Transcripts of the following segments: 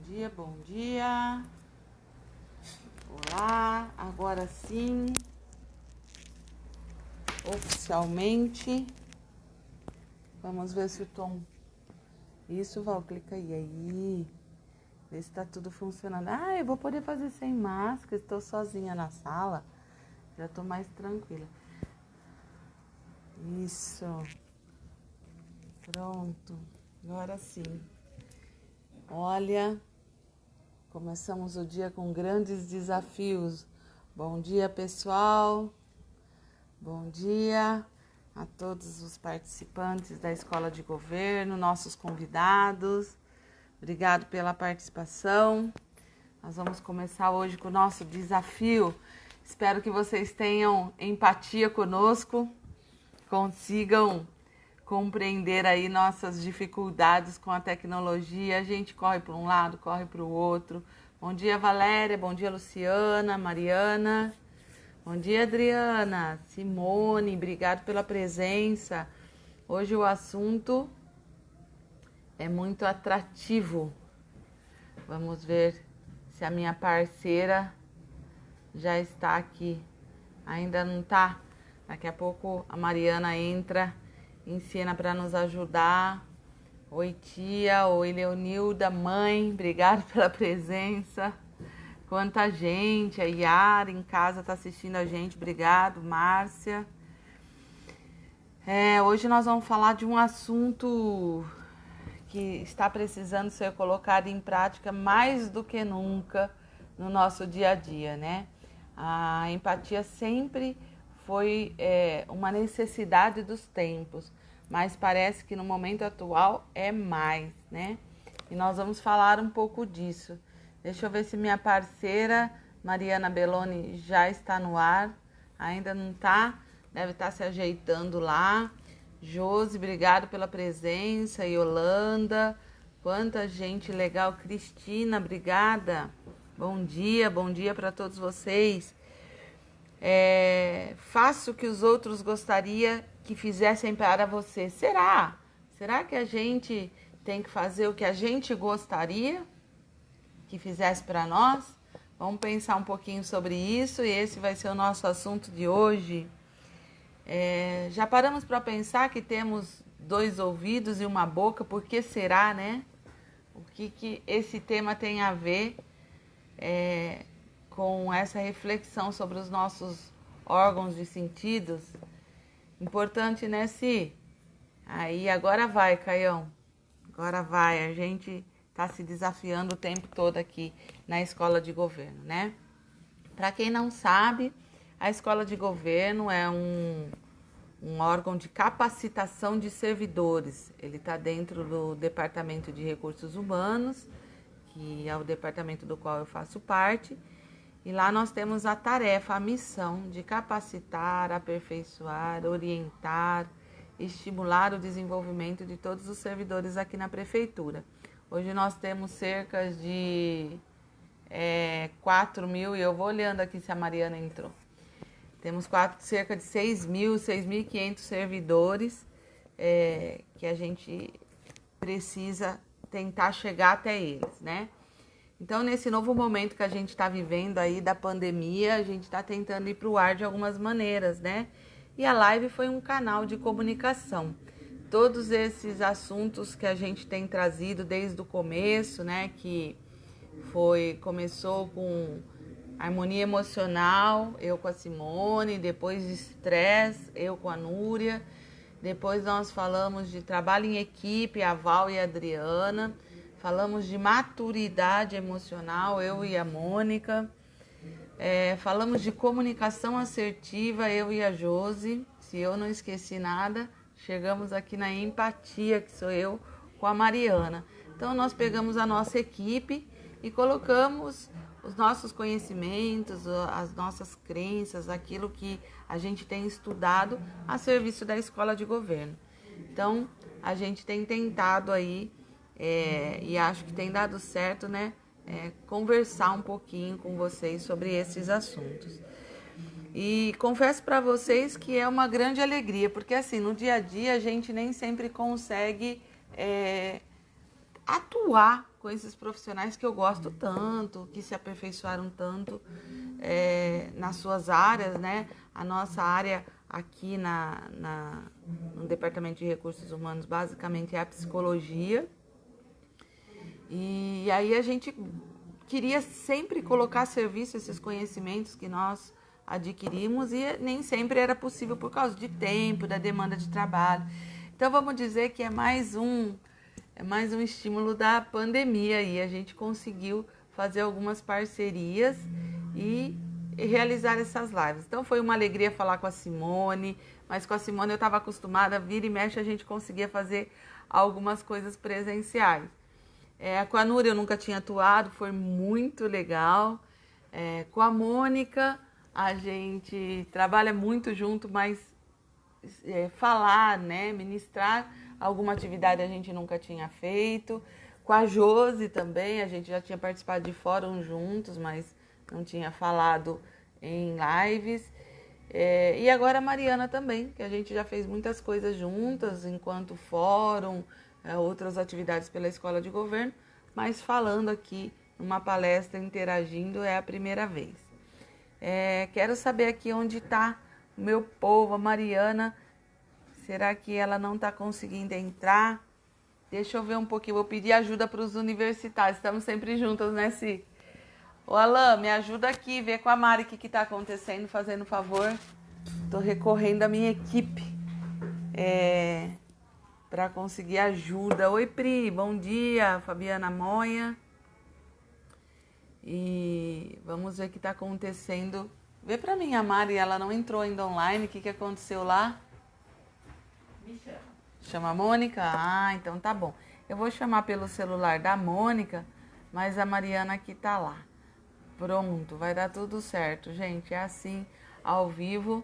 dia, bom dia. Olá, agora sim, oficialmente. Vamos ver se o tom... Isso, Val, clica aí. Vê se tá tudo funcionando. Ah, eu vou poder fazer sem máscara, estou sozinha na sala. Já tô mais tranquila. Isso. Pronto, agora sim. Olha... Começamos o dia com grandes desafios. Bom dia, pessoal. Bom dia a todos os participantes da Escola de Governo, nossos convidados. Obrigado pela participação. Nós vamos começar hoje com o nosso desafio. Espero que vocês tenham empatia conosco, consigam compreender aí nossas dificuldades com a tecnologia. A gente corre para um lado, corre para o outro. Bom dia, Valéria. Bom dia, Luciana, Mariana. Bom dia, Adriana, Simone. Obrigado pela presença. Hoje o assunto é muito atrativo. Vamos ver se a minha parceira já está aqui. Ainda não está? Daqui a pouco a Mariana entra, ensina para nos ajudar. Oi, tia. Oi, Leonilda, mãe. Obrigada pela presença. Quanta gente. A Yara em casa está assistindo a gente. Obrigado, Márcia. Hoje nós vamos falar de um assunto que está precisando ser colocado em prática mais do que nunca no nosso dia a dia, né? A empatia sempre foi uma necessidade dos tempos, mas parece que no momento atual é mais, né? E nós vamos falar um pouco disso. Deixa eu ver se minha parceira Mariana Belloni já está no ar. Ainda não está, deve estar se ajeitando lá. Josi, obrigado pela presença. Yolanda, quanta gente legal. Cristina, obrigada. Bom dia para todos vocês. Faça o que os outros gostariam que fizessem para você. Será? Será que a gente tem que fazer o que a gente gostaria que fizesse para nós? Vamos pensar um pouquinho sobre isso e esse vai ser o nosso assunto de hoje. Já paramos para pensar que temos 2 ouvidos e uma boca? Por que será, né? O que esse tema tem a ver com essa reflexão sobre os nossos órgãos de sentidos? Importante, né, Si? Aí, agora vai, Caião. Agora vai. A gente está se desafiando o tempo todo aqui na Escola de Governo, né? Para quem não sabe, a Escola de Governo é um órgão de capacitação de servidores. Ele está dentro do Departamento de Recursos Humanos, que é o departamento do qual eu faço parte. E lá nós temos a tarefa, a missão de capacitar, aperfeiçoar, orientar, estimular o desenvolvimento de todos os servidores aqui na prefeitura. Hoje nós temos cerca de 4 mil, e eu vou olhando aqui se a Mariana entrou. Temos cerca de 6.500 servidores que a gente precisa tentar chegar até eles, né? Então, nesse novo momento que a gente está vivendo aí da pandemia, a gente está tentando ir para o ar de algumas maneiras, né? E a live foi um canal de comunicação. Todos esses assuntos que a gente tem trazido desde o começo, né? Que começou com harmonia emocional, eu com a Simone, depois de estresse, eu com a Núria. Depois nós falamos de trabalho em equipe, a Val e a Adriana. Falamos de maturidade emocional, eu e a Mônica. Falamos de comunicação assertiva, eu e a Josi. Se eu não esqueci nada, chegamos aqui na empatia, que sou eu com a Mariana. Então, nós pegamos a nossa equipe e colocamos os nossos conhecimentos, as nossas crenças, aquilo que a gente tem estudado a serviço da Escola de Governo. Então, a gente tem tentado aí, e acho que tem dado certo, né? Conversar um pouquinho com vocês sobre esses assuntos. E confesso para vocês que é uma grande alegria, porque assim, no dia a dia a gente nem sempre consegue atuar com esses profissionais que eu gosto tanto, que se aperfeiçoaram tanto nas suas áreas, né? A nossa área aqui no Departamento de Recursos Humanos, basicamente, é a psicologia. E aí a gente queria sempre colocar a serviço esses conhecimentos que nós adquirimos e nem sempre era possível por causa de tempo, da demanda de trabalho. Então vamos dizer que é mais um estímulo da pandemia e a gente conseguiu fazer algumas parcerias e realizar essas lives. Então foi uma alegria falar com a Simone, mas com a Simone eu estava acostumada, vira e mexe a gente conseguia fazer algumas coisas presenciais. Com a Núria eu nunca tinha atuado, foi muito legal. Com a Mônica a gente trabalha muito junto, mas falar, né, ministrar alguma atividade a gente nunca tinha feito. Com a Josi também, a gente já tinha participado de fórum juntos, mas não tinha falado em lives. E agora a Mariana também, que a gente já fez muitas coisas juntas, enquanto fórum, outras atividades pela Escola de Governo, mas falando aqui numa palestra, interagindo, é a primeira vez. Quero saber aqui onde está o meu povo, a Mariana. Será que ela não está conseguindo entrar? Deixa eu ver um pouquinho, vou pedir ajuda para os universitários, estamos sempre juntas, né, Si? Ô, Alain, me ajuda aqui, vê com a Mari o que está acontecendo, fazendo um favor. Estou recorrendo à minha equipe para conseguir ajuda. Oi, Pri, bom dia, Fabiana Moia. E vamos ver o que está acontecendo. Vê para mim, a Mari, ela não entrou ainda online, o que aconteceu lá? Me chama. Chama a Mônica? Ah, então tá bom. Eu vou chamar pelo celular da Mônica, mas a Mariana aqui tá lá. Pronto, vai dar tudo certo, gente. É assim, ao vivo.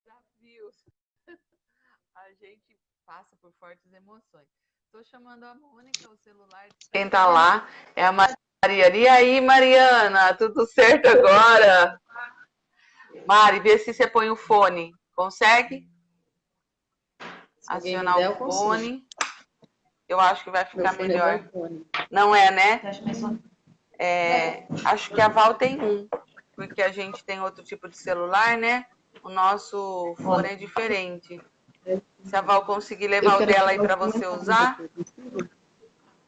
Desafios. A gente passa por fortes emoções. Estou chamando a Mônica, o celular. Quem tá lá é a Mariana. E aí, Mariana, tudo certo agora? Mari, vê se você põe o fone. Consegue? Acionar o fone. Eu acho que vai ficar melhor. Não é, né? Acho que a Val tem um, porque a gente tem outro tipo de celular, né? O nosso fone é diferente. Se a Val conseguir levar o dela aí para você usar,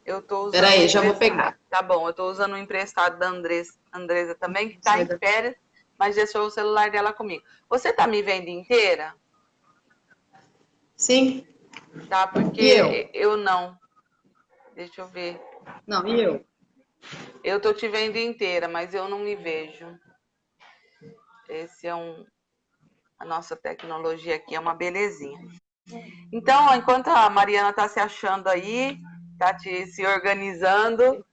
eu tô usando. Peraí, já vou pegar. Tá bom, eu tô usando o emprestado da Andresa também, que tá em férias, mas deixou o celular dela comigo. Você tá me vendo inteira? Sim. Tá, porque eu não. Deixa eu ver. Não, e eu? Eu tô te vendo inteira, mas eu não me vejo. Esse é a nossa tecnologia aqui é uma belezinha. Então, enquanto a Mariana tá se achando aí, tá se organizando,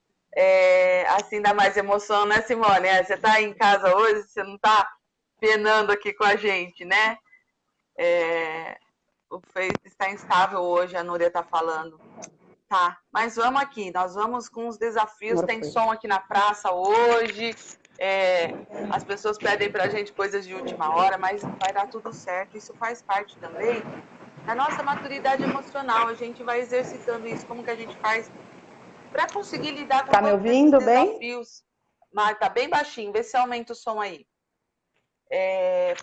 assim dá mais emoção, né, Simone? Você tá em casa hoje, você não tá penando aqui com a gente, né? O Face está instável hoje, a Núria tá falando. Tá, mas vamos aqui, nós vamos com os desafios, tem som aqui na praça hoje, as pessoas pedem pra gente coisas de última hora, mas vai dar tudo certo, isso faz parte também da nossa maturidade emocional, a gente vai exercitando isso, como que a gente faz para conseguir lidar com todos esses desafios. Mas tá bem baixinho, vê se aumenta o som aí.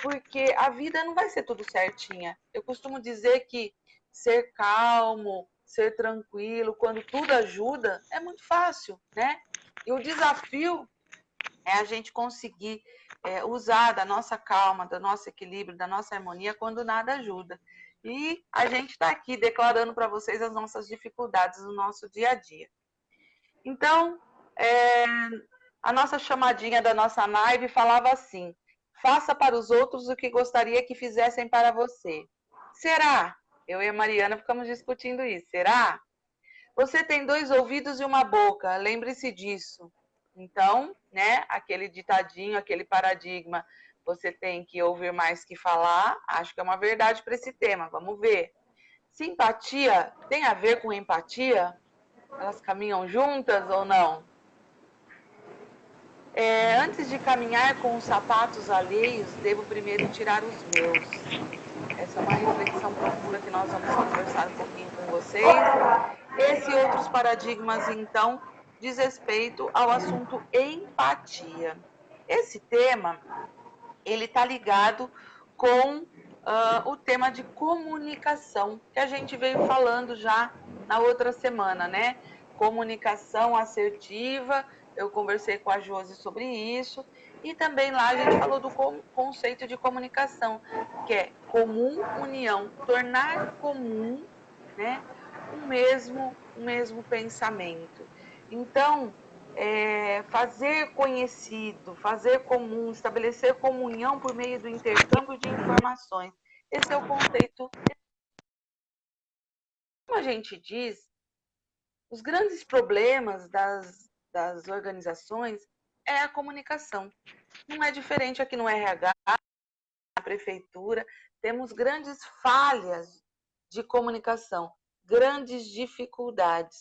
Porque a vida não vai ser tudo certinha. Eu costumo dizer que ser calmo, ser tranquilo, quando tudo ajuda, é muito fácil, né? E o desafio é a gente conseguir usar da nossa calma, do nosso equilíbrio, da nossa harmonia quando nada ajuda. E a gente está aqui declarando para vocês as nossas dificuldades no nosso dia a dia. Então, a nossa chamadinha da nossa live falava assim: faça para os outros o que gostaria que fizessem para você. Será? Eu e a Mariana ficamos discutindo isso. Será? Você tem 2 ouvidos e uma boca, lembre-se disso. Então, né, aquele ditadinho, aquele paradigma, você tem que ouvir mais que falar, acho que é uma verdade para esse tema, vamos ver. Simpatia tem a ver com empatia? Elas caminham juntas ou não? Antes de caminhar com os sapatos alheios, devo primeiro tirar os meus. Essa é uma reflexão profunda que nós vamos conversar um pouquinho com vocês. Esse e outros paradigmas, então, diz respeito ao assunto empatia. Esse tema, ele está ligado com o tema de comunicação, que a gente veio falando já na outra semana, né? Comunicação assertiva, eu conversei com a Josi sobre isso, e também lá a gente falou do conceito de comunicação, que é comum união, tornar comum, né, um mesmo pensamento. Então, fazer conhecido, fazer comum, estabelecer comunhão por meio do intercâmbio de informações. Esse é o conceito. Como a gente diz, os grandes problemas das organizações é a comunicação. Não é diferente aqui no RH, na prefeitura, temos grandes falhas de comunicação, grandes dificuldades.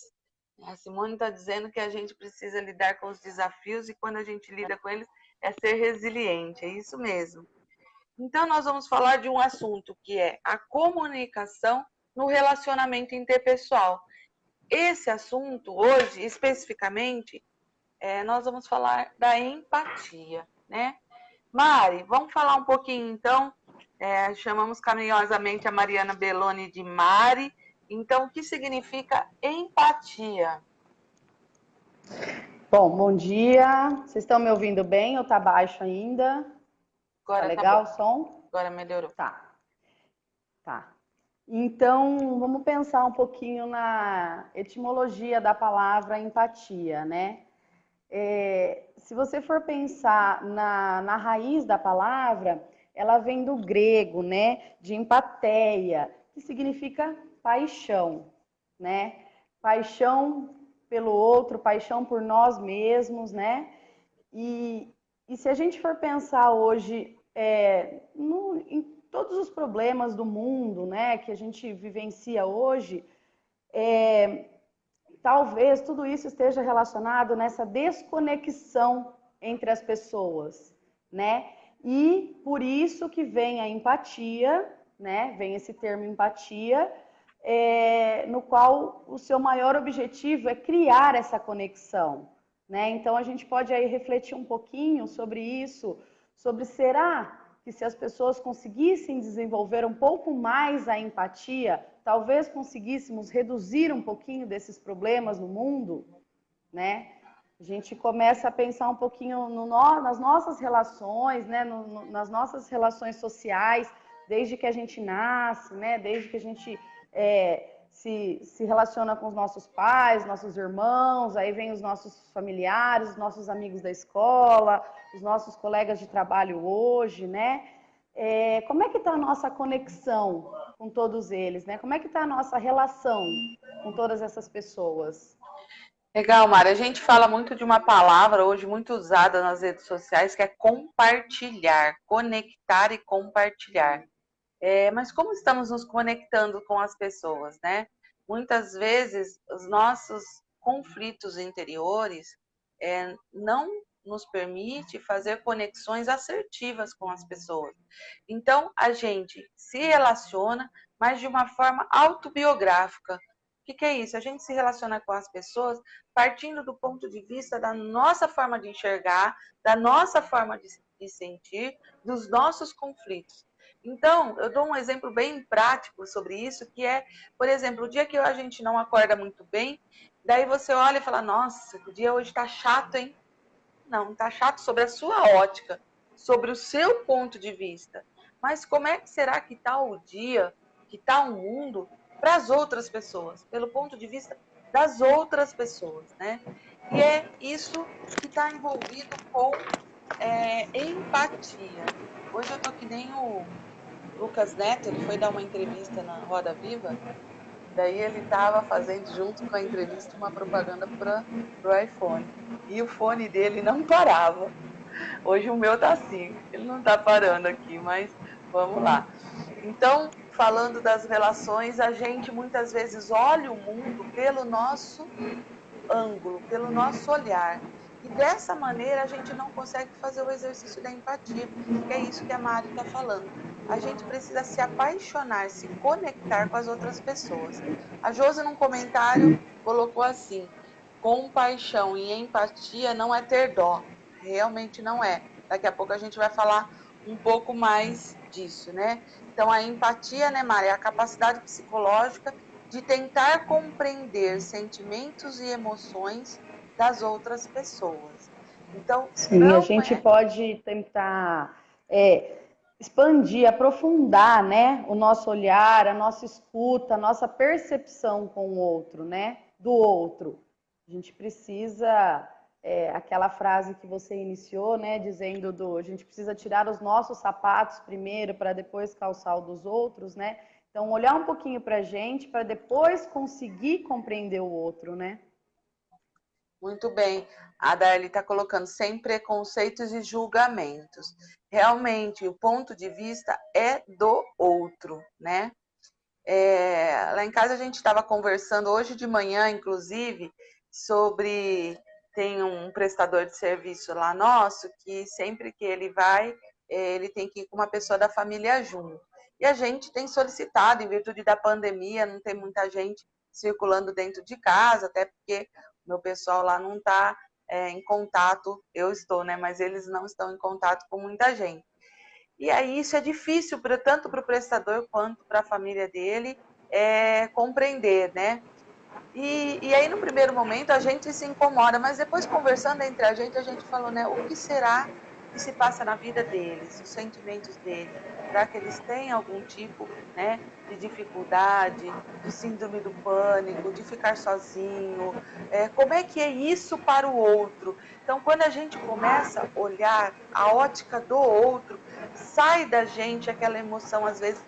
A Simone está dizendo que a gente precisa lidar com os desafios e quando a gente lida com eles é ser resiliente, é isso mesmo. Então nós vamos falar de um assunto que é a comunicação no relacionamento interpessoal. Esse assunto hoje, especificamente, nós vamos falar da empatia, né? Mari, vamos falar um pouquinho então, chamamos carinhosamente a Mariana Belloni de Mari. Então, o que significa empatia? Bom dia. Vocês estão me ouvindo bem ou tá baixo ainda? Agora tá legal tá o som? Agora melhorou. Tá. Então, vamos pensar um pouquinho na etimologia da palavra empatia, né? Se você for pensar na raiz da palavra, ela vem do grego, né? De empatheia, que significa paixão, né? Paixão pelo outro, paixão por nós mesmos, né? E se a gente for pensar hoje em todos os problemas do mundo, né, que a gente vivencia hoje, talvez tudo isso esteja relacionado nessa desconexão entre as pessoas, né? E por isso que vem a empatia, né? Vem esse termo empatia, no qual o seu maior objetivo é criar essa conexão, né? Então a gente pode aí refletir um pouquinho sobre isso, sobre será que se as pessoas conseguissem desenvolver um pouco mais a empatia, talvez conseguíssemos reduzir um pouquinho desses problemas no mundo, né? A gente começa a pensar um pouquinho nas nossas relações, né? Nas nossas relações sociais, desde que a gente nasce, né? Desde que a gente se relaciona com os nossos pais, nossos irmãos, aí vem os nossos familiares, os nossos amigos da escola, os nossos colegas de trabalho hoje, né? Como é que está a nossa conexão com todos eles, né? Como é que está a nossa relação com todas essas pessoas? Legal, Mari. A gente fala muito de uma palavra hoje muito usada nas redes sociais, que é compartilhar, conectar e compartilhar. Mas como estamos nos conectando com as pessoas, né? Muitas vezes os nossos conflitos interiores não nos permite fazer conexões assertivas com as pessoas. Então a gente se relaciona, mas de uma forma autobiográfica. O que é isso? A gente se relaciona com as pessoas partindo do ponto de vista da nossa forma de enxergar, da nossa forma de sentir, dos nossos conflitos. Então, eu dou um exemplo bem prático sobre isso, que é, por exemplo, o dia que a gente não acorda muito bem, daí você olha e fala, nossa, o dia hoje tá chato, hein? Não, tá chato sobre a sua ótica, sobre o seu ponto de vista. Mas como é que será que tá o dia, que tá o mundo para as outras pessoas, pelo ponto de vista das outras pessoas, né? E é isso que está envolvido com empatia. Hoje eu tô que nem o Lucas Neto, ele foi dar uma entrevista na Roda Viva, daí ele estava fazendo junto com a entrevista uma propaganda para o iPhone. E o fone dele não parava. Hoje o meu tá assim, ele não tá parando aqui, mas vamos lá. Então, falando das relações, a gente muitas vezes olha o mundo pelo nosso ângulo, pelo nosso olhar. E dessa maneira a gente não consegue fazer o exercício da empatia, que é isso que a Mari está falando. A gente precisa se apaixonar, se conectar com as outras pessoas. A Josi, num comentário, colocou assim: compaixão e empatia não é ter dó, realmente não é. Daqui a pouco a gente vai falar um pouco mais disso, né? Então, a empatia, né, Mari, é a capacidade psicológica de tentar compreender sentimentos e emoções das outras pessoas. Então, Sim, a não gente é pode tentar expandir, aprofundar, né, o nosso olhar, a nossa escuta, a nossa percepção com o outro, né, do outro. A gente precisa, aquela frase que você iniciou, né, dizendo a gente precisa tirar os nossos sapatos primeiro para depois calçar o dos outros, né? Então, olhar um pouquinho para a gente para depois conseguir compreender o outro, né? muito bem. A Darly está colocando sem preconceitos e julgamentos. Realmente, o ponto de vista é do outro, né? Lá em casa a gente estava conversando hoje de manhã, inclusive, sobre. Tem um prestador de serviço lá nosso que sempre que ele vai, ele tem que ir com uma pessoa da família junto. E a gente tem solicitado, em virtude da pandemia, não tem muita gente circulando dentro de casa, até porque o meu pessoal lá não está em contato, eu estou, né? Mas eles não estão em contato com muita gente. E aí isso é difícil tanto para o prestador quanto para a família dele compreender, né? E aí no primeiro momento a gente se incomoda, mas depois conversando entre a gente falou, né? O que será que se passa na vida deles, os sentimentos deles? Será que eles têm algum tipo, né, de dificuldade, de síndrome do pânico, de ficar sozinho? Como é que é isso para o outro? Então, quando a gente começa a olhar a ótica do outro, sai da gente aquela emoção, às vezes,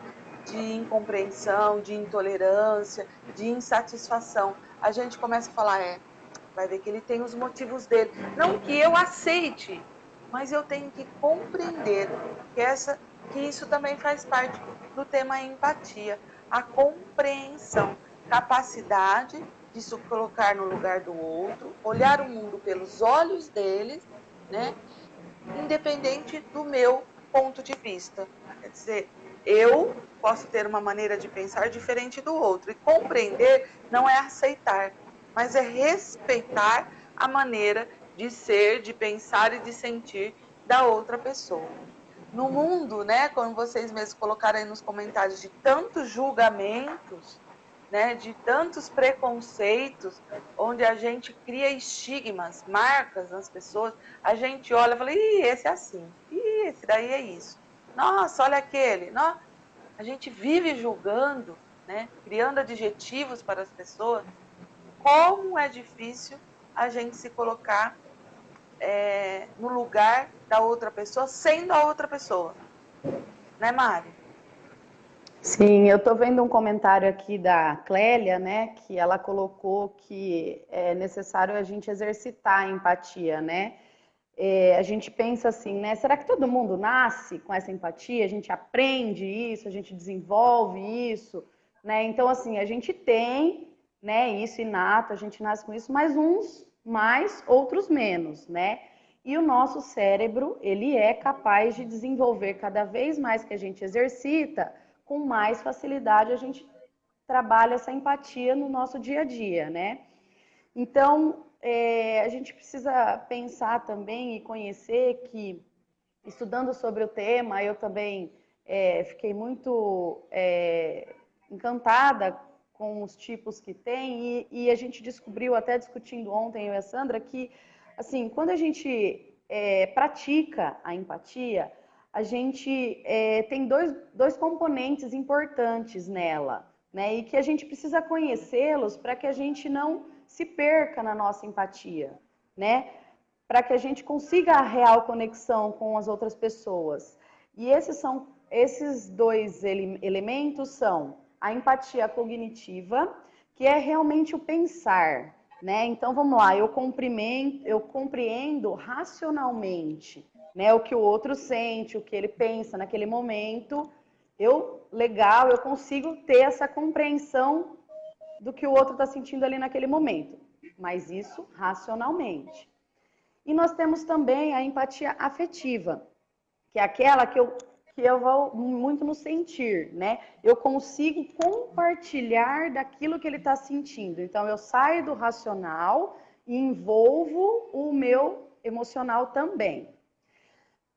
de incompreensão, de intolerância, de insatisfação. A gente começa a falar, vai ver que ele tem os motivos dele. Não que eu aceite, mas eu tenho que compreender que isso também faz parte do tema empatia. A compreensão, capacidade de se colocar no lugar do outro, olhar o mundo pelos olhos deles, né? Independente do meu ponto de vista. Quer dizer, eu posso ter uma maneira de pensar diferente do outro. E compreender não é aceitar, mas é respeitar a maneira de ser, de pensar e de sentir da outra pessoa. No mundo, né, como vocês mesmos colocaram aí nos comentários, de tantos julgamentos, né, de tantos preconceitos, onde a gente cria estigmas, marcas nas pessoas, a gente olha e fala, ih, esse é assim, ih, esse daí é isso. Nossa, olha aquele. Nossa, a gente vive julgando, né, criando adjetivos para as pessoas. Como é difícil a gente se colocar no lugar da outra pessoa, sendo a outra pessoa. Né, Mari? Sim, eu estou vendo um comentário aqui da Clélia, né, que ela colocou que é necessário a gente exercitar a empatia, né? A gente pensa assim, né? Será que todo mundo nasce com essa empatia? A gente aprende isso, a gente desenvolve isso, né? Então, assim, a gente tem, né, isso inato, a gente nasce com isso, mas uns mais, outros menos, né? E o nosso cérebro, ele é capaz de desenvolver cada vez mais que a gente exercita, com mais facilidade a gente trabalha essa empatia no nosso dia a dia, né? Então, a gente precisa pensar também e conhecer que, estudando sobre o tema, eu também fiquei muito encantada com os tipos que tem e a gente descobriu, até discutindo ontem, eu e a Sandra, que, assim, quando a gente pratica a empatia, a gente tem dois componentes importantes nela, né? E que a gente precisa conhecê-los para que a gente não se perca na nossa empatia, né? Para que a gente consiga a real conexão com as outras pessoas. E esses dois elementos são a empatia cognitiva, que é realmente o pensar, né? Então vamos lá, eu compreendo racionalmente, né, o que o outro sente, o que ele pensa naquele momento. Eu consigo ter essa compreensão do que o outro está sentindo ali naquele momento, mas isso racionalmente. E nós temos também a empatia afetiva, que é aquela que eu vou muito no sentir, né? Eu consigo compartilhar daquilo que ele está sentindo. Então, eu saio do racional e envolvo o meu emocional também.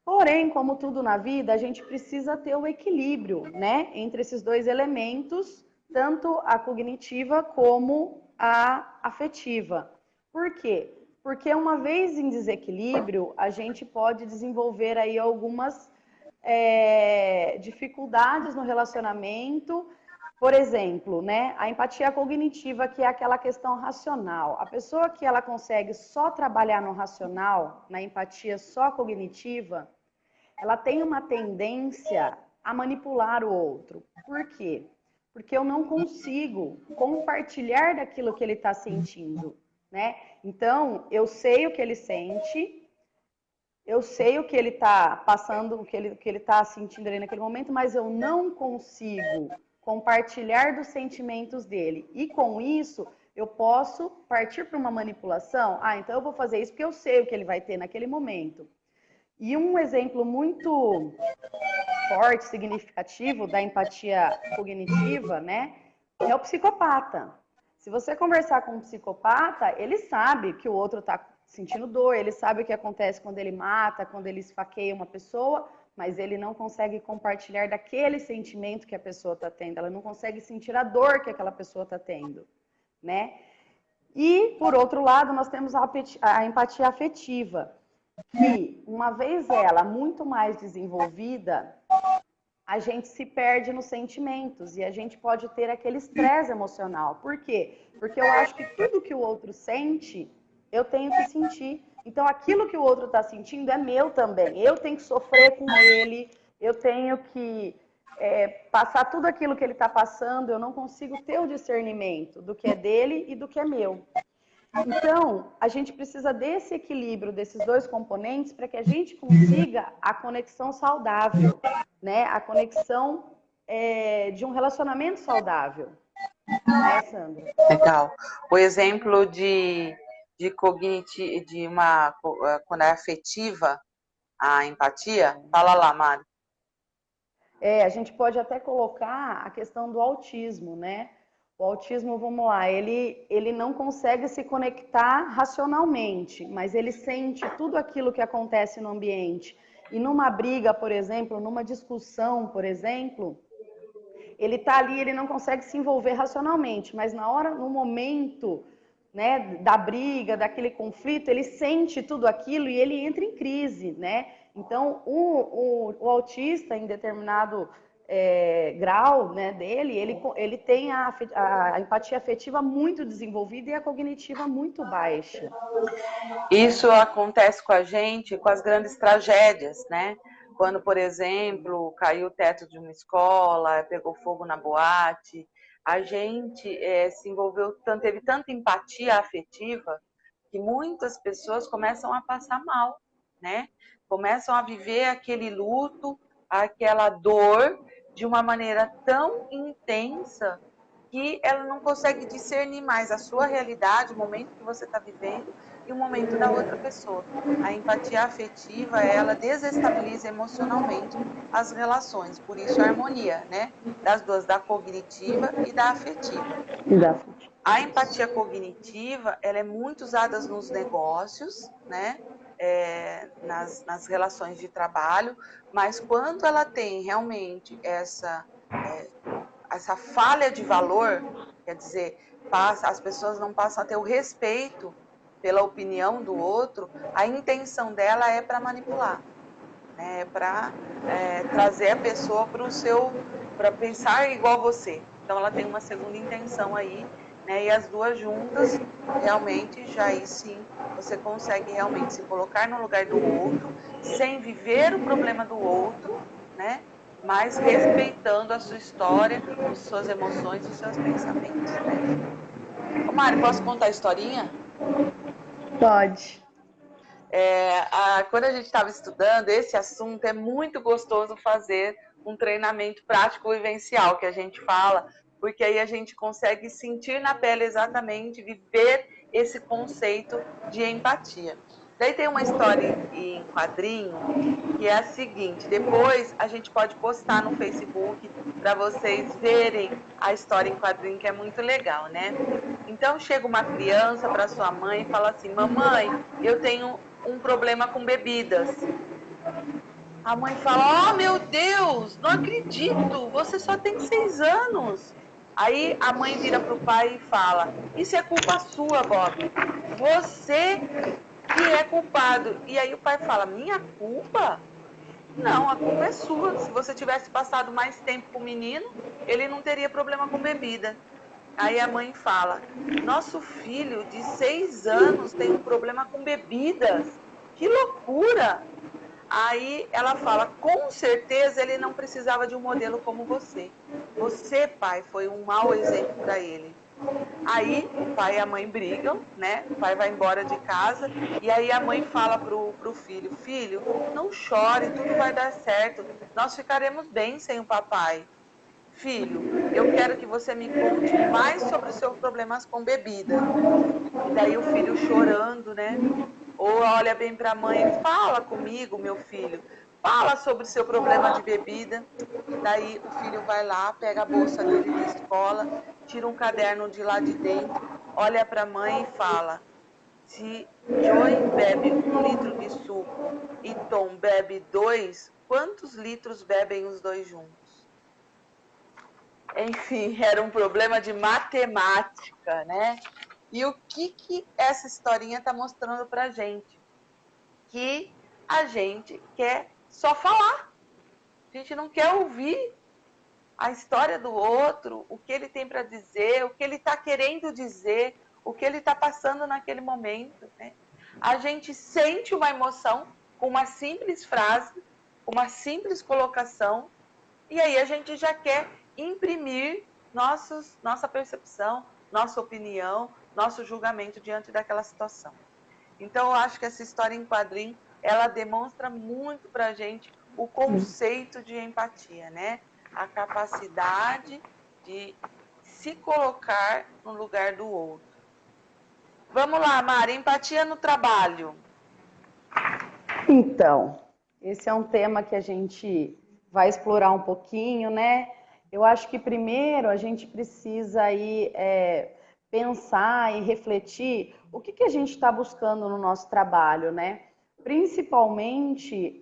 Porém, como tudo na vida, a gente precisa ter o equilíbrio, né, entre esses dois elementos, tanto a cognitiva como a afetiva. Por quê? Porque uma vez em desequilíbrio, a gente pode desenvolver aí algumas dificuldades no relacionamento. Por exemplo, né, a empatia cognitiva, que é aquela questão racional. A pessoa que ela consegue só trabalhar no racional, na empatia só cognitiva, ela tem uma tendência a manipular o outro. Por quê? Porque eu não consigo compartilhar daquilo que ele está sentindo, né? Então, eu sei o que ele sente, eu sei o que ele está passando, o que ele está sentindo ali naquele momento, mas eu não consigo compartilhar dos sentimentos dele. E com isso, eu posso partir para uma manipulação. Ah, então eu vou fazer isso porque eu sei o que ele vai ter naquele momento. E um exemplo muito forte, significativo da empatia cognitiva, né, é o psicopata. Se você conversar com um psicopata, ele sabe que o outro está sentindo dor, ele sabe o que acontece quando ele mata, quando ele esfaqueia uma pessoa, mas ele não consegue compartilhar daquele sentimento que a pessoa está tendo, ela não consegue sentir a dor que aquela pessoa está tendo, né? E, por outro lado, nós temos a empatia afetiva, que, uma vez ela muito mais desenvolvida, a gente se perde nos sentimentos e a gente pode ter aquele estresse emocional. Por quê? Porque eu acho que tudo que o outro sente, eu tenho que sentir. Então, aquilo que o outro está sentindo é meu também. Eu tenho que sofrer com ele, eu tenho que passar tudo aquilo que ele está passando, eu não consigo ter o discernimento do que é dele e do que é meu. Então, a gente precisa desse equilíbrio desses dois componentes para que a gente consiga a conexão saudável, né? A conexão de um relacionamento saudável, né, Sandra? Legal. O exemplo quando é afetiva, a empatia, fala lá, Mari. A gente pode até colocar a questão do autismo, né? O autismo, vamos lá, ele não consegue se conectar racionalmente, mas ele sente tudo aquilo que acontece no ambiente. E numa briga, por exemplo, numa discussão, por exemplo, ele está ali, ele não consegue se envolver racionalmente, mas no momento, né, da briga, daquele conflito, ele sente tudo aquilo e ele entra em crise, né? Então, o autista, em determinado grau, né, dele, ele tem a empatia afetiva muito desenvolvida e a cognitiva muito baixa. Isso acontece com a gente com as grandes tragédias, né? Quando, por exemplo, caiu o teto de uma escola, pegou fogo na boate, a gente se envolveu tanto, teve tanta empatia afetiva que muitas pessoas começam a passar mal, né? Começam a viver aquele luto, aquela dor de uma maneira tão intensa que ela não consegue discernir mais a sua realidade, o momento que você está vivendo e o momento da outra pessoa. A empatia afetiva, ela desestabiliza emocionalmente as relações, por isso a harmonia, né? Das duas, da cognitiva e da afetiva. A empatia cognitiva, ela é muito usada nos negócios, né? Nas relações de trabalho, mas quando ela tem realmente essa falha de valor, quer dizer, as pessoas não passam a ter o respeito pela opinião do outro, a intenção dela é para manipular, né? Para trazer a pessoa para pensar igual a você. Então ela tem uma segunda intenção aí, né? E as duas juntas, realmente, já aí sim, você consegue realmente se colocar no lugar do outro, sem viver o problema do outro, né? Mas respeitando a sua história, as suas emoções e os seus pensamentos, né? Ô Mari, posso contar a historinha? Pode. Quando a gente estava estudando esse assunto, é muito gostoso fazer um treinamento prático vivencial, que a gente fala, porque aí a gente consegue sentir na pele exatamente, viver esse conceito de empatia. Daí tem uma história em quadrinho que é a seguinte, depois a gente pode postar no Facebook para vocês verem a história em quadrinho, que é muito legal, né? Então chega uma criança para sua mãe e fala assim: mamãe, eu tenho um problema com bebidas. A mãe fala: oh meu Deus, não acredito, você só tem 6 anos. Aí a mãe vira para o pai e fala: isso é culpa sua, Bob. Você que é culpado. E aí o pai fala: minha culpa? Não, a culpa é sua. Se você tivesse passado mais tempo com o menino, ele não teria problema com bebida. Aí a mãe fala: nosso filho de 6 anos tem um problema com bebidas. Que loucura! Aí ela fala: com certeza ele não precisava de um modelo como você. Você, pai, foi um mau exemplo para ele. Aí o pai e a mãe brigam, né? O pai vai embora de casa e aí a mãe fala pro filho: filho, não chore, tudo vai dar certo. Nós ficaremos bem sem o papai. Filho, eu quero que você me conte mais sobre os seus problemas com bebida. E daí o filho chorando, né? Ou olha bem para a mãe: fala comigo, meu filho. Fala sobre o seu problema de bebida. Daí o filho vai lá, pega a bolsa dele de escola, tira um caderno de lá de dentro, olha para a mãe e fala: se Joey bebe 1 litro de suco e Tom bebe 2, quantos litros bebem os dois juntos? Enfim, era um problema de matemática, né? E o que essa historinha está mostrando para gente? Que a gente quer só falar. A gente não quer ouvir a história do outro, o que ele tem para dizer, o que ele está querendo dizer, o que ele está passando naquele momento, né? A gente sente uma emoção com uma simples frase, uma simples colocação, e aí a gente já quer imprimir nossa percepção, nossa opinião, nosso julgamento diante daquela situação. Então, eu acho que essa história em quadrinho, ela demonstra muito para a gente o conceito de empatia, né? A capacidade de se colocar no lugar do outro. Vamos lá, Mari, empatia no trabalho. Então, esse é um tema que a gente vai explorar um pouquinho, né? Eu acho que primeiro a gente precisa aí pensar e refletir o que a gente está buscando no nosso trabalho, né? Principalmente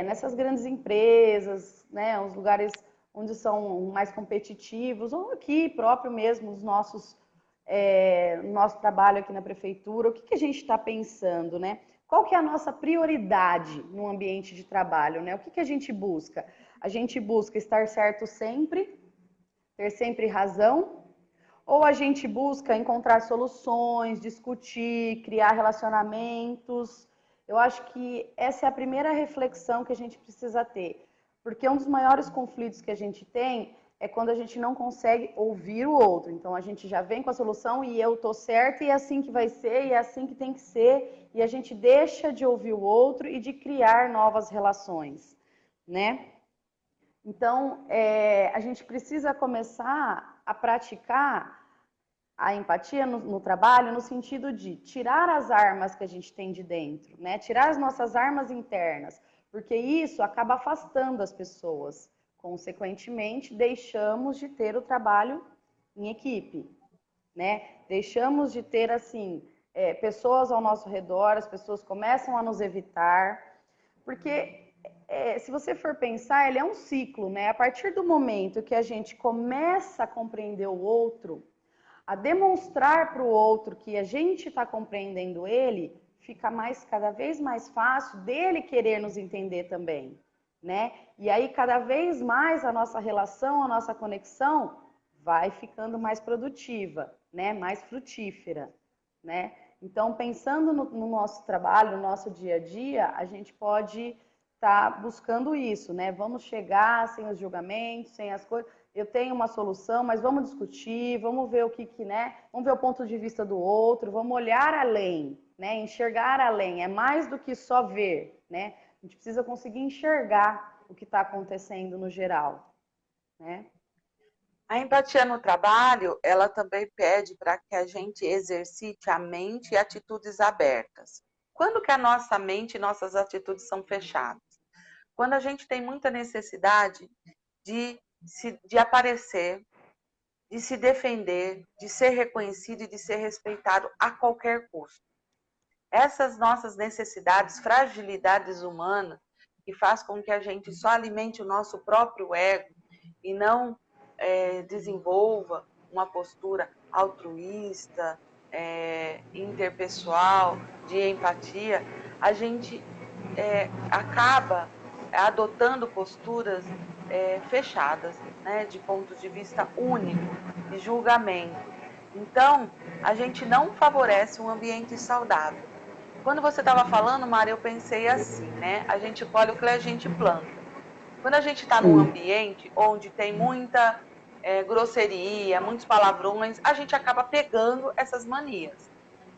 nessas grandes empresas, né? Os lugares onde são mais competitivos, ou aqui próprio mesmo, os nosso trabalho aqui na prefeitura, o que a gente está pensando, né? Qual que é a nossa prioridade no ambiente de trabalho, né? O que a gente busca? A gente busca estar certo sempre, ter sempre razão, ou a gente busca encontrar soluções, discutir, criar relacionamentos? Eu acho que essa é a primeira reflexão que a gente precisa ter, porque um dos maiores conflitos que a gente tem é quando a gente não consegue ouvir o outro. Então a gente já vem com a solução e eu tô certa e é assim que vai ser e é assim que tem que ser, e a gente deixa de ouvir o outro e de criar novas relações, né? Então a gente precisa começar a praticar a empatia no trabalho no sentido de tirar as armas que a gente tem de dentro, né? Tirar as nossas armas internas, porque isso acaba afastando as pessoas. Consequentemente, deixamos de ter o trabalho em equipe, né? Deixamos de ter, assim, pessoas ao nosso redor, as pessoas começam a nos evitar, porque se você for pensar, ele é um ciclo, né? A partir do momento que a gente começa a compreender o outro, a demonstrar para o outro que a gente está compreendendo ele, fica cada vez mais fácil dele querer nos entender também, né? E aí cada vez mais a nossa relação, a nossa conexão vai ficando mais produtiva, né? Mais frutífera, né? Então, pensando no nosso trabalho, no nosso dia a dia, a gente pode estar buscando isso, né? Vamos chegar sem os julgamentos, sem as coisas. Eu tenho uma solução, mas vamos discutir, vamos ver né? Vamos ver o ponto de vista do outro, vamos olhar além, né? Enxergar além, é mais do que só ver, né? A gente precisa conseguir enxergar o que está acontecendo no geral, né? A empatia no trabalho, ela também pede para que a gente exercite a mente e atitudes abertas. Quando que a nossa mente e nossas atitudes são fechadas? Quando a gente tem muita necessidade de aparecer, de se defender, de ser reconhecido e de ser respeitado a qualquer custo. Essas nossas necessidades, fragilidades humanas, que faz com que a gente só alimente o nosso próprio ego e não desenvolva uma postura altruísta, interpessoal, de empatia, a gente acaba adotando posturas fechadas, né, de pontos de vista único, de julgamento. Então, a gente não favorece um ambiente saudável. Quando você estava falando, Mari, eu pensei assim, né? A gente colhe o que a gente planta. Quando a gente está num ambiente onde tem muita grosseria, muitos palavrões, a gente acaba pegando essas manias.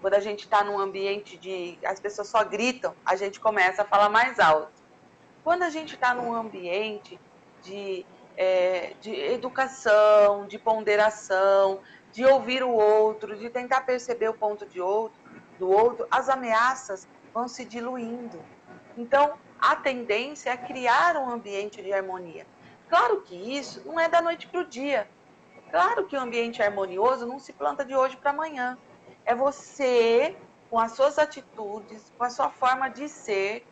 Quando a gente está num ambiente de as pessoas só gritam, a gente começa a falar mais alto. Quando a gente está num ambiente de educação, de ponderação, de ouvir o outro, de tentar perceber o ponto do outro, as ameaças vão se diluindo. Então, a tendência é criar um ambiente de harmonia. Claro que isso não é da noite para o dia. Claro que o ambiente harmonioso não se planta de hoje para amanhã. É você, com as suas atitudes, com a sua forma de ser,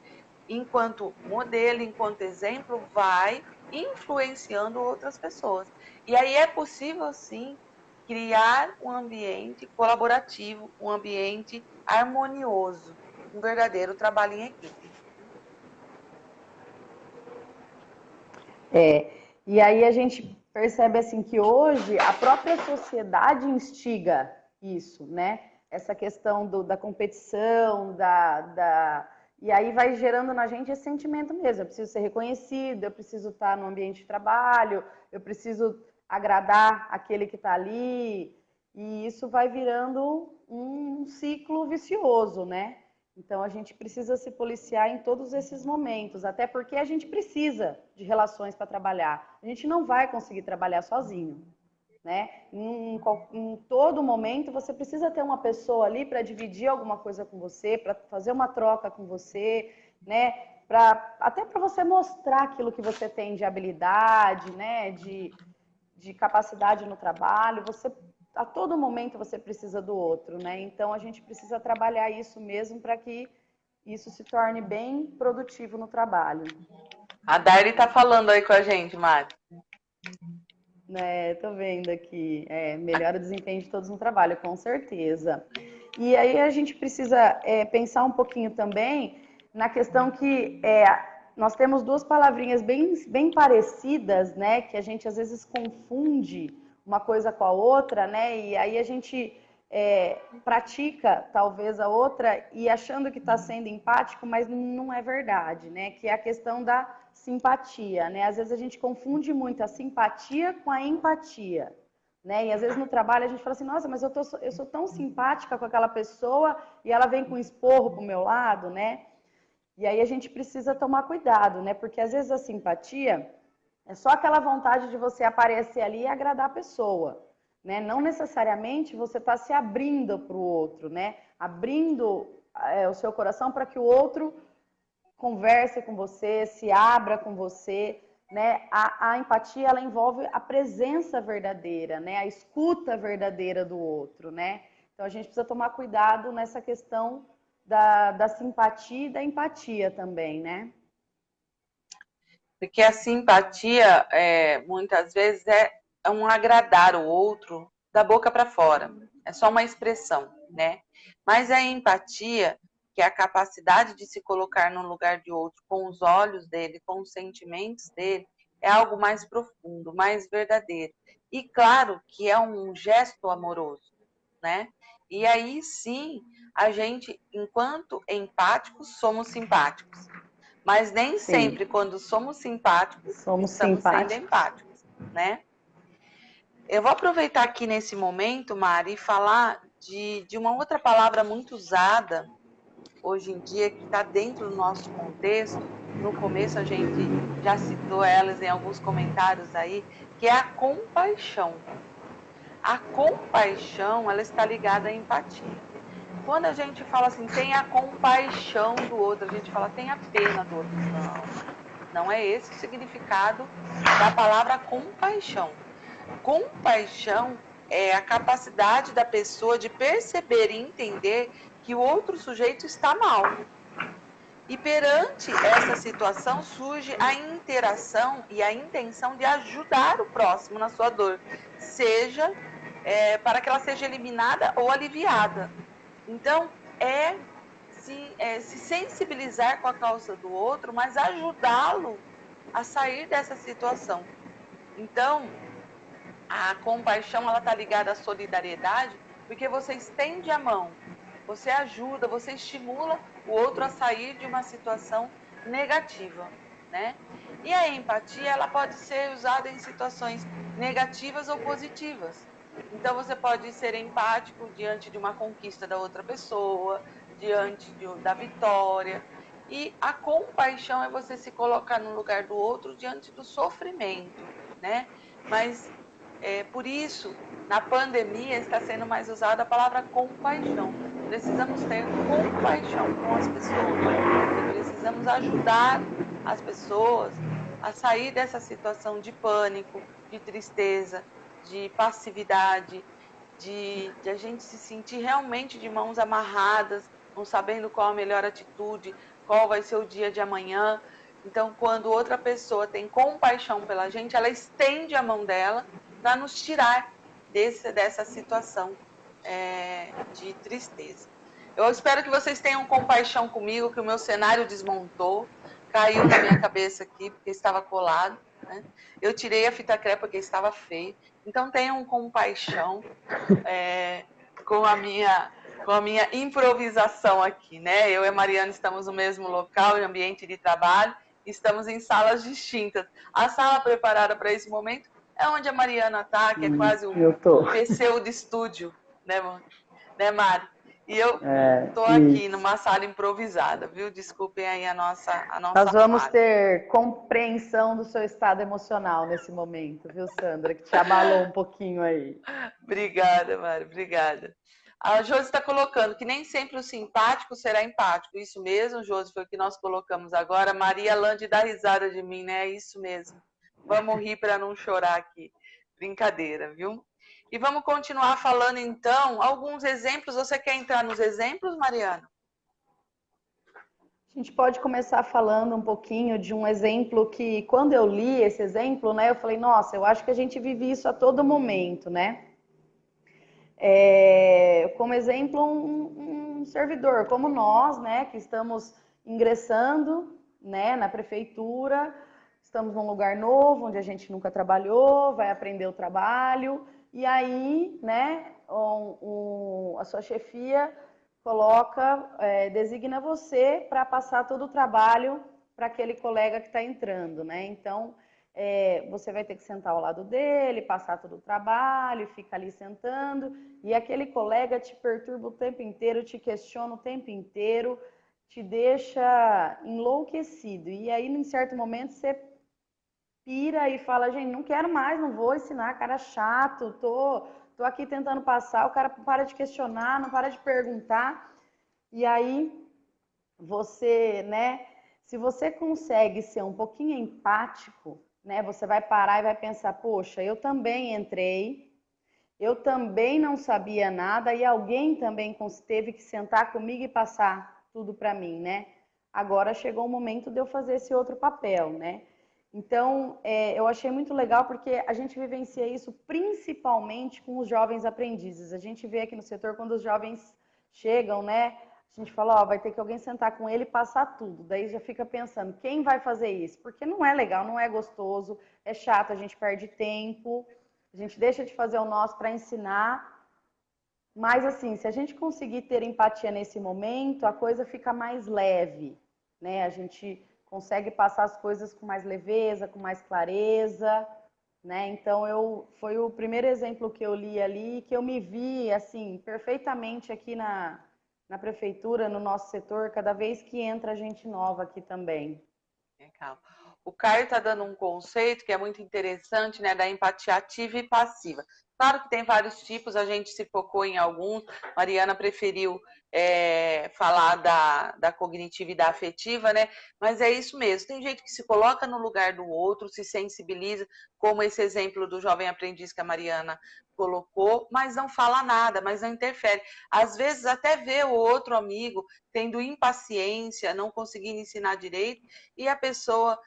enquanto modelo, enquanto exemplo, vai influenciando outras pessoas. E aí é possível, sim, criar um ambiente colaborativo, um ambiente harmonioso, um verdadeiro trabalho em equipe. E aí a gente percebe assim que hoje a própria sociedade instiga isso, né? Essa questão da competição, e aí vai gerando na gente esse sentimento mesmo. Eu preciso ser reconhecido, eu preciso estar no ambiente de trabalho, eu preciso agradar aquele que está ali. E isso vai virando um ciclo vicioso, né? Então a gente precisa se policiar em todos esses momentos, até porque a gente precisa de relações para trabalhar. A gente não vai conseguir trabalhar sozinho, né? Em todo momento você precisa ter uma pessoa ali para dividir alguma coisa com você, para fazer uma troca com você, né? Até para você mostrar aquilo que você tem de habilidade, né? De capacidade no trabalho. A todo momento você precisa do outro, né? Então a gente precisa trabalhar isso mesmo para que isso se torne bem produtivo no trabalho. A Dairi está falando aí com a gente, Mari. Tô vendo aqui. Melhora o desempenho de todos no trabalho, com certeza. E aí a gente precisa pensar um pouquinho também na questão que nós temos duas palavrinhas bem parecidas, né? Que a gente às vezes confunde uma coisa com a outra, né? E aí a gente pratica talvez a outra e achando que está sendo empático, mas não é verdade, né? Que é a questão da simpatia, né? Às vezes a gente confunde muito a simpatia com a empatia, né? E às vezes no trabalho a gente fala assim, nossa, mas eu sou tão simpática com aquela pessoa e ela vem com um esporro pro meu lado, né? E aí a gente precisa tomar cuidado, né? Porque às vezes a simpatia é só aquela vontade de você aparecer ali e agradar a pessoa, né? Não necessariamente você está se abrindo para o outro, né? Abrindo o seu coração para que o outro converse com você, se abra com você, né? A empatia, ela envolve a presença verdadeira, né? A escuta verdadeira do outro, né? Então a gente precisa tomar cuidado nessa questão da simpatia e da empatia também, né? Porque a simpatia, muitas vezes, é um agradar o outro da boca para fora. É só uma expressão, né? Mas a empatia, que é a capacidade de se colocar no lugar de outro com os olhos dele, com os sentimentos dele, é algo mais profundo, mais verdadeiro. E claro que é um gesto amoroso, né? E aí sim, a gente, enquanto empáticos, somos simpáticos. Mas nem sempre, quando somos simpáticos, estamos sendo empáticos, né? Eu vou aproveitar aqui nesse momento, Mari, e falar de uma outra palavra muito usada hoje em dia, que está dentro do nosso contexto. No começo a gente já citou elas em alguns comentários aí, que é a compaixão. A compaixão, ela está ligada à empatia. Quando a gente fala assim, tenha compaixão do outro, a gente fala, tenha pena do outro. Não é esse o significado da palavra compaixão. Compaixão é a capacidade da pessoa de perceber e entender que o outro sujeito está mal. E perante essa situação surge a interação e a intenção de ajudar o próximo na sua dor, seja para que ela seja eliminada ou aliviada. Então, se sensibilizar com a causa do outro, mas ajudá-lo a sair dessa situação. Então, a compaixão ela está ligada à solidariedade, porque você estende a mão, você ajuda, você estimula o outro a sair de uma situação negativa, né? E a empatia ela pode ser usada em situações negativas ou positivas. Então você pode ser empático diante de uma conquista da outra pessoa, diante da vitória. E a compaixão é você se colocar no lugar do outro diante do sofrimento, né? Mas por isso, na pandemia, está sendo mais usada a palavra compaixão. Precisamos ter compaixão com as pessoas. Precisamos ajudar as pessoas a sair dessa situação de pânico, de tristeza, de passividade, de a gente se sentir realmente de mãos amarradas, não sabendo qual a melhor atitude, qual vai ser o dia de amanhã. Então, quando outra pessoa tem compaixão pela gente, ela estende a mão dela para nos tirar dessa situação de tristeza. Eu espero que vocês tenham compaixão comigo, que o meu cenário desmontou, caiu na minha cabeça aqui, porque estava colado, né? Eu tirei a fita crepe porque estava feio. Então tenham compaixão com a minha improvisação aqui, né? Eu e a Mariana estamos no mesmo local, em ambiente de trabalho, estamos em salas distintas. A sala preparada para esse momento é onde a Mariana está, que é quase um pseudo estúdio, né, Mari? E eu estou aqui numa sala improvisada, viu? Desculpem aí a nossa Nós vamos falha. ter compreensão do seu estado emocional nesse momento, viu, Sandra? Que te abalou um pouquinho aí. Obrigada, Mari, obrigada. A Josi está colocando que nem sempre o simpático será empático. Isso mesmo, Josi, foi o que nós colocamos agora. Maria Lande dá risada de mim, né? É isso mesmo. Vamos rir para não chorar aqui. Brincadeira, viu? E vamos continuar falando, então, alguns exemplos. Você quer entrar nos exemplos, Mariana? A gente pode começar falando um pouquinho de um exemplo que, quando eu li esse exemplo, né, eu falei, nossa, eu acho que a gente vive isso a todo momento, né? Como exemplo, um servidor como nós, né, que estamos ingressando, né, na prefeitura, estamos num lugar novo, onde a gente nunca trabalhou, vai aprender o trabalho, e aí, né, a sua chefia coloca, designa você para passar todo o trabalho para aquele colega que está entrando, né? Então, você vai ter que sentar ao lado dele, passar todo o trabalho, fica ali sentando, e aquele colega te perturba o tempo inteiro, te questiona o tempo inteiro, te deixa enlouquecido. E aí, em certo momento, você pira e fala, gente, não quero mais, não vou ensinar, cara chato, tô aqui tentando passar, o cara para de questionar, não para de perguntar. E aí, você, né, se você consegue ser um pouquinho empático, né, você vai parar e vai pensar, poxa, eu também entrei, eu também não sabia nada e alguém também teve que sentar comigo e passar tudo para mim, né? Agora chegou o momento de eu fazer esse outro papel, né? Então, eu achei muito legal porque a gente vivencia isso principalmente com os jovens aprendizes. A gente vê aqui no setor quando os jovens chegam, né? A gente fala, ó, vai ter que alguém sentar com ele e passar tudo. Daí já fica pensando, quem vai fazer isso? Porque não é legal, não é gostoso, é chato, a gente perde tempo, a gente deixa de fazer o nosso para ensinar. Mas assim, se a gente conseguir ter empatia nesse momento, a coisa fica mais leve, né? A gente consegue passar as coisas com mais leveza, com mais clareza, né? Então foi o primeiro exemplo que eu li ali, que eu me vi assim perfeitamente aqui na prefeitura, no nosso setor, cada vez que entra gente nova aqui também. Legal. o Caio está dando um conceito que é muito interessante, né, da empatia ativa e passiva. Claro que tem vários tipos, a gente se focou em alguns, Mariana preferiu falar da cognitiva e da afetiva, né? Mas é isso mesmo, tem gente que se coloca no lugar do outro, se sensibiliza, como esse exemplo do jovem aprendiz que a Mariana colocou, mas não fala nada, mas não interfere. Às vezes até vê o outro amigo tendo impaciência, não conseguindo ensinar direito, e a pessoa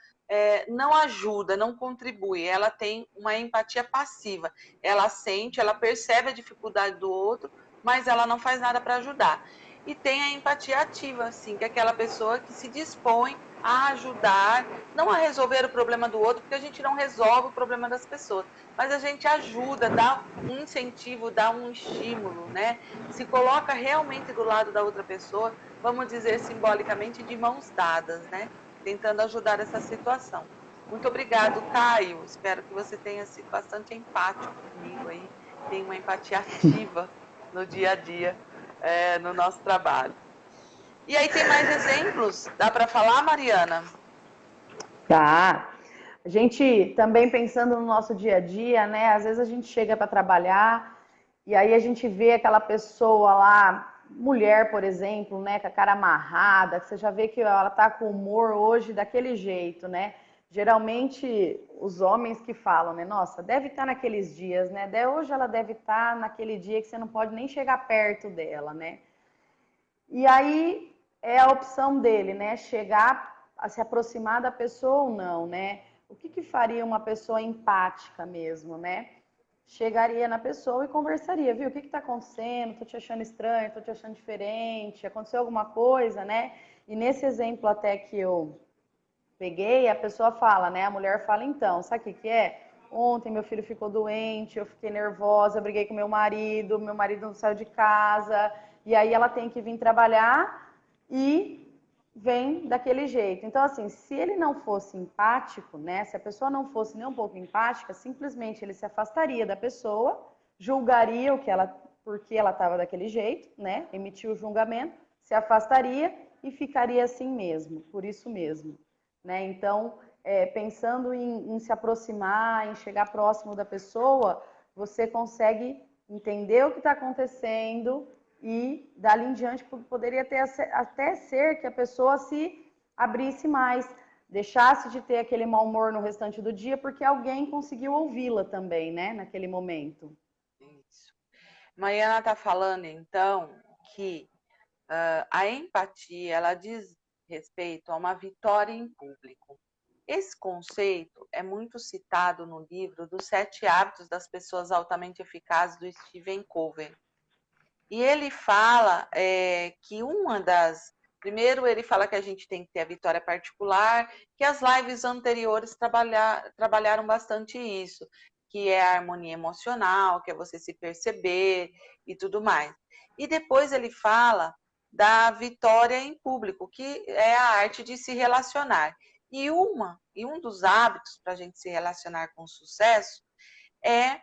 não ajuda, não contribui, ela tem uma empatia passiva, ela sente, ela percebe a dificuldade do outro, mas ela não faz nada para ajudar. E tem a empatia ativa, assim, que é aquela pessoa que se dispõe a ajudar, não a resolver o problema do outro, porque a gente não resolve o problema das pessoas, mas a gente ajuda, dá um incentivo, dá um estímulo, né? Se coloca realmente do lado da outra pessoa, vamos dizer simbolicamente, de mãos dadas, né? Tentando ajudar essa situação. Muito obrigado, Caio. Espero que você tenha sido bastante empático comigo aí, tenha uma empatia ativa no dia a dia, no nosso trabalho. E aí tem mais exemplos? Dá para falar, Mariana? Tá. A gente também pensando no nosso dia a dia, né? Às vezes a gente chega para trabalhar e aí a gente vê aquela pessoa lá, mulher, por exemplo, né, com a cara amarrada, que você já vê que ela tá com o humor hoje daquele jeito, né? Geralmente os homens que falam, né? Nossa, deve estar naqueles dias, né? Hoje ela deve estar naquele dia que você não pode nem chegar perto dela, né? E aí é a opção dele, né? Chegar a se aproximar da pessoa ou não, né? O que faria uma pessoa empática mesmo, né? Chegaria na pessoa e conversaria, viu? O que está acontecendo? Tô te achando estranho, tô te achando diferente, aconteceu alguma coisa, né? E nesse exemplo até que eu peguei, a pessoa fala, né? A mulher fala, então, sabe o que é? Ontem meu filho ficou doente, eu fiquei nervosa, eu briguei com meu marido não saiu de casa, e aí ela tem que vir trabalhar e vem daquele jeito. Então, assim, se ele não fosse empático, né? Se a pessoa não fosse nem um pouco empática, simplesmente ele se afastaria da pessoa, julgaria o que ela, porque ela estava daquele jeito, né? Emitiu o julgamento, se afastaria e ficaria assim mesmo, por isso mesmo, né? Então, pensando em se aproximar, em chegar próximo da pessoa, você consegue entender o que está acontecendo e dali em diante poderia até ser que a pessoa se abrisse mais, deixasse de ter aquele mau humor no restante do dia, porque alguém conseguiu ouvi-la também, né, naquele momento. Isso. Mariana está falando, então, que a empatia, ela diz respeito a uma vitória em público. Esse conceito é muito citado no livro dos 7 Hábitos das Pessoas Altamente Eficazes, do Stephen Covey. E ele fala que uma das... Primeiro, ele fala que a gente tem que ter a vitória particular, que as lives anteriores trabalharam bastante isso, que é a harmonia emocional, que é você se perceber e tudo mais. E depois ele fala da vitória em público, que é a arte de se relacionar. E um dos hábitos para a gente se relacionar com sucesso é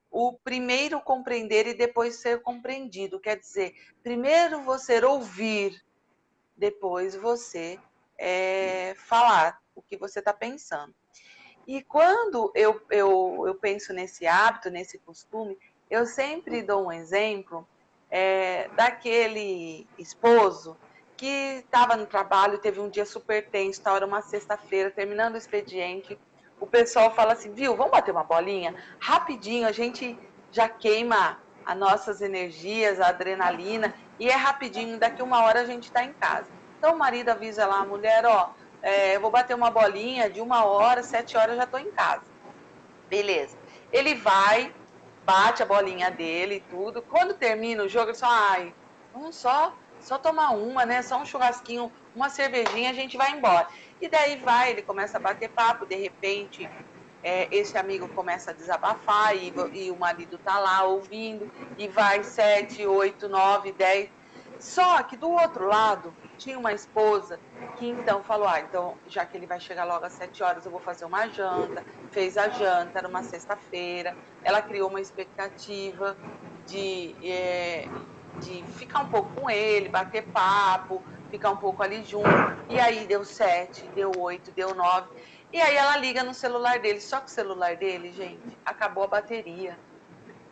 o primeiro compreender e depois ser compreendido. Quer dizer, primeiro você ouvir, depois você falar o que você está pensando. E quando eu penso nesse hábito, nesse costume, eu sempre dou um exemplo daquele esposo que estava no trabalho, teve um dia super tenso, era uma sexta-feira, terminando o expediente, o pessoal fala assim, viu, vamos bater uma bolinha? Rapidinho, a gente já queima as nossas energias, a adrenalina, e é rapidinho, daqui 1 hora a gente está em casa. Então o marido avisa lá a mulher, ó, eu vou bater uma bolinha de 1 hora, 7 horas eu já estou em casa. Beleza. Ele vai, bate a bolinha dele e tudo. Quando termina o jogo, ele só, vamos só tomar uma, né? Só um churrasquinho, uma cervejinha, a gente vai embora. E daí ele começa a bater papo, de repente esse amigo começa a desabafar e o marido tá lá ouvindo, e vai 7, 8, 9, 10. Só que do outro lado tinha uma esposa que então falou, então já que ele vai chegar logo às 7 horas, eu vou fazer uma janta. Fez a janta, era uma sexta-feira, ela criou uma expectativa de ficar um pouco com ele, bater papo, ficar um pouco ali junto, e aí deu 7, deu 8, deu 9, E aí ela liga no celular dele, só que o celular dele, gente, acabou a bateria.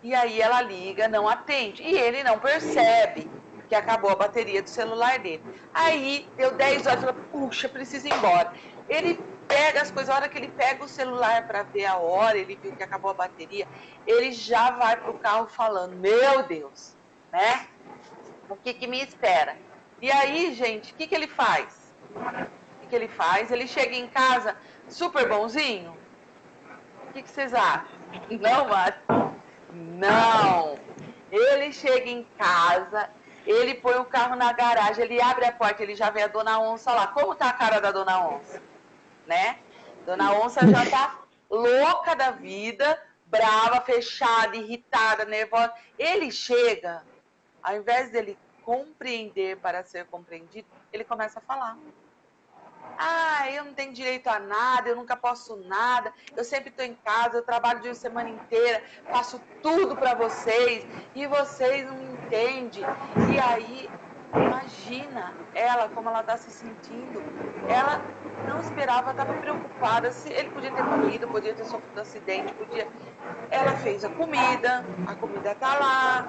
E aí ela liga, não atende. E ele não percebe que acabou a bateria do celular dele. Aí deu 10 horas, falou, puxa, preciso ir embora. Ele pega as coisas, a hora que ele pega o celular para ver a hora, ele viu que acabou a bateria, ele já vai pro carro falando, meu Deus, né? O que me espera? E aí, gente, o que ele faz? O que ele faz? Ele chega em casa super bonzinho? O que vocês acham? Não, Márcio? Não! Ele chega em casa, ele põe o carro na garagem, ele abre a porta, ele já vê a Dona Onça lá. Como tá a cara da Dona Onça? Né? Dona Onça já tá louca da vida, brava, fechada, irritada, nervosa. Ele chega, ao invés dele compreender para ser compreendido, ele começa a falar. Ah, eu não tenho direito a nada, eu nunca posso nada, eu sempre estou em casa, eu trabalho de uma semana inteira, faço tudo para vocês e vocês não me entendem. E aí, imagina ela, como ela está se sentindo. Ela não esperava, estava preocupada. Se ele podia ter morrido, podia ter sofrido um acidente, podia. Ela fez a comida está lá,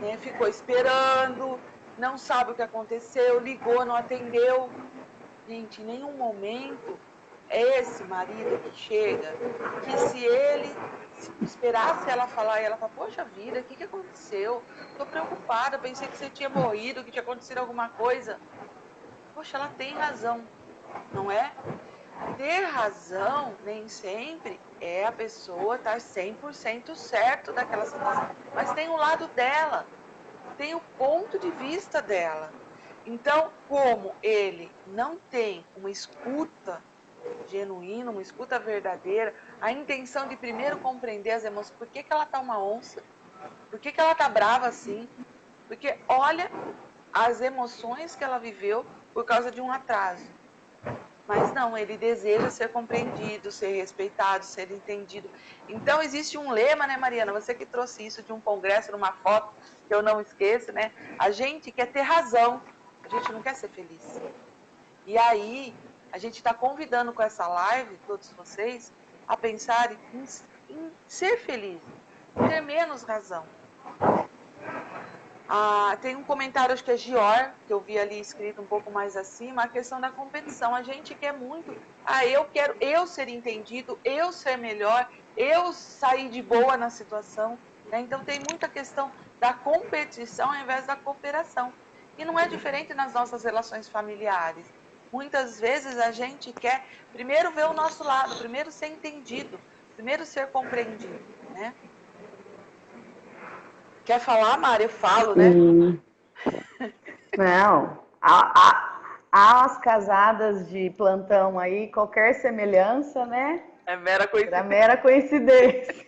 né? Ficou esperando, não sabe o que aconteceu, ligou, não atendeu. Gente, em nenhum momento é esse marido que chega, que se ele esperasse ela falar, e ela fala, poxa vida, o que aconteceu? Tô preocupada, pensei que você tinha morrido, que tinha acontecido alguma coisa. Poxa, ela tem razão, não é? Ter razão, nem sempre, é a pessoa estar 100% certo daquela situação. Mas tem o lado dela, tem o ponto de vista dela. Então, como ele não tem uma escuta genuína, uma escuta verdadeira, a intenção de primeiro compreender as emoções, por que ela tá uma onça? Por que ela tá brava assim? Porque olha as emoções que ela viveu por causa de um atraso. Mas não, ele deseja ser compreendido, ser respeitado, ser entendido. Então existe um lema, né, Mariana? Você que trouxe isso de um congresso, numa foto, que eu não esqueço, né? A gente quer ter razão, a gente não quer ser feliz. E aí, a gente está convidando com essa live, todos vocês, a pensarem em ser feliz, ter menos razão. Tem um comentário, acho que é Gior, que eu vi ali escrito um pouco mais acima, a questão da competição. A gente quer muito, eu quero eu ser entendido, eu ser melhor, eu sair de boa na situação. Né? Então tem muita questão da competição ao invés da cooperação. E não é diferente nas nossas relações familiares. Muitas vezes a gente quer primeiro ver o nosso lado, primeiro ser entendido, primeiro ser compreendido, né? Quer falar, Mari? Eu falo, né? Não. As casadas de plantão aí, qualquer semelhança, né? É mera coincidência. Era mera coincidência.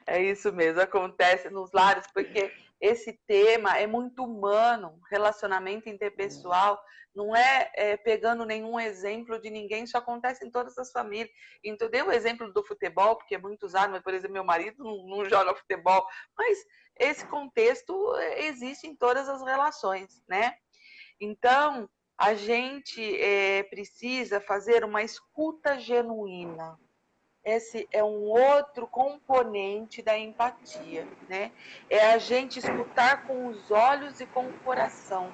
É isso mesmo, acontece nos lares, porque esse tema é muito humano, relacionamento interpessoal, não é pegando nenhum exemplo de ninguém, isso acontece em todas as famílias. Então, dei o exemplo do futebol, porque é muito usado, mas, por exemplo, meu marido não joga futebol, mas esse contexto existe em todas as relações, né? Então, a gente precisa fazer uma escuta genuína. Esse é um outro componente da empatia, né? É a gente escutar com os olhos e com o coração.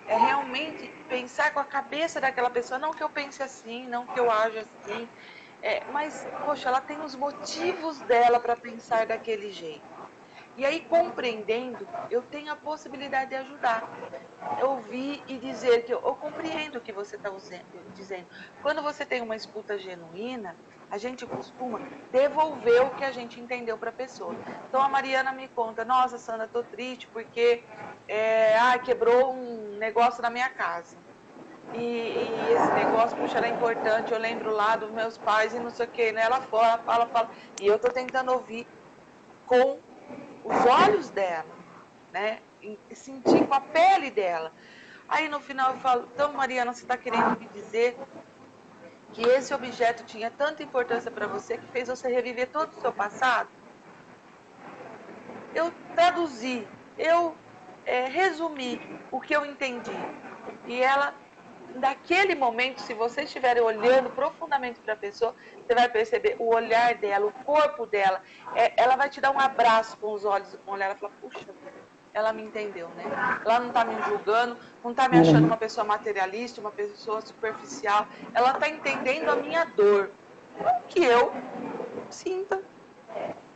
É realmente pensar com a cabeça daquela pessoa, não que eu pense assim, não que eu aja assim, mas, poxa, ela tem os motivos dela para pensar daquele jeito. E aí, compreendendo, eu tenho a possibilidade de ajudar. Ouvir e dizer que eu compreendo o que você está dizendo. Quando você tem uma escuta genuína, a gente costuma devolver o que a gente entendeu para a pessoa. Então a Mariana me conta, nossa, Sandra, estou triste porque quebrou um negócio na minha casa. E esse negócio, puxa, era importante, eu lembro lá dos meus pais e não sei o que, né? Ela fala. E eu estou tentando ouvir com os olhos dela, né? E sentir com a pele dela. Aí no final eu falo, então Mariana, você está querendo me dizer que esse objeto tinha tanta importância para você que fez você reviver todo o seu passado? Eu traduzi, eu resumi o que eu entendi. E ela naquele momento, se vocês estiverem olhando profundamente para a pessoa, você vai perceber o olhar dela, o corpo dela. Ela vai te dar um abraço com os olhos e com o olhar. Ela fala, puxa, ela me entendeu, né? Ela não está me julgando, não está me achando uma pessoa materialista, uma pessoa superficial. Ela está entendendo a minha dor, que eu sinta.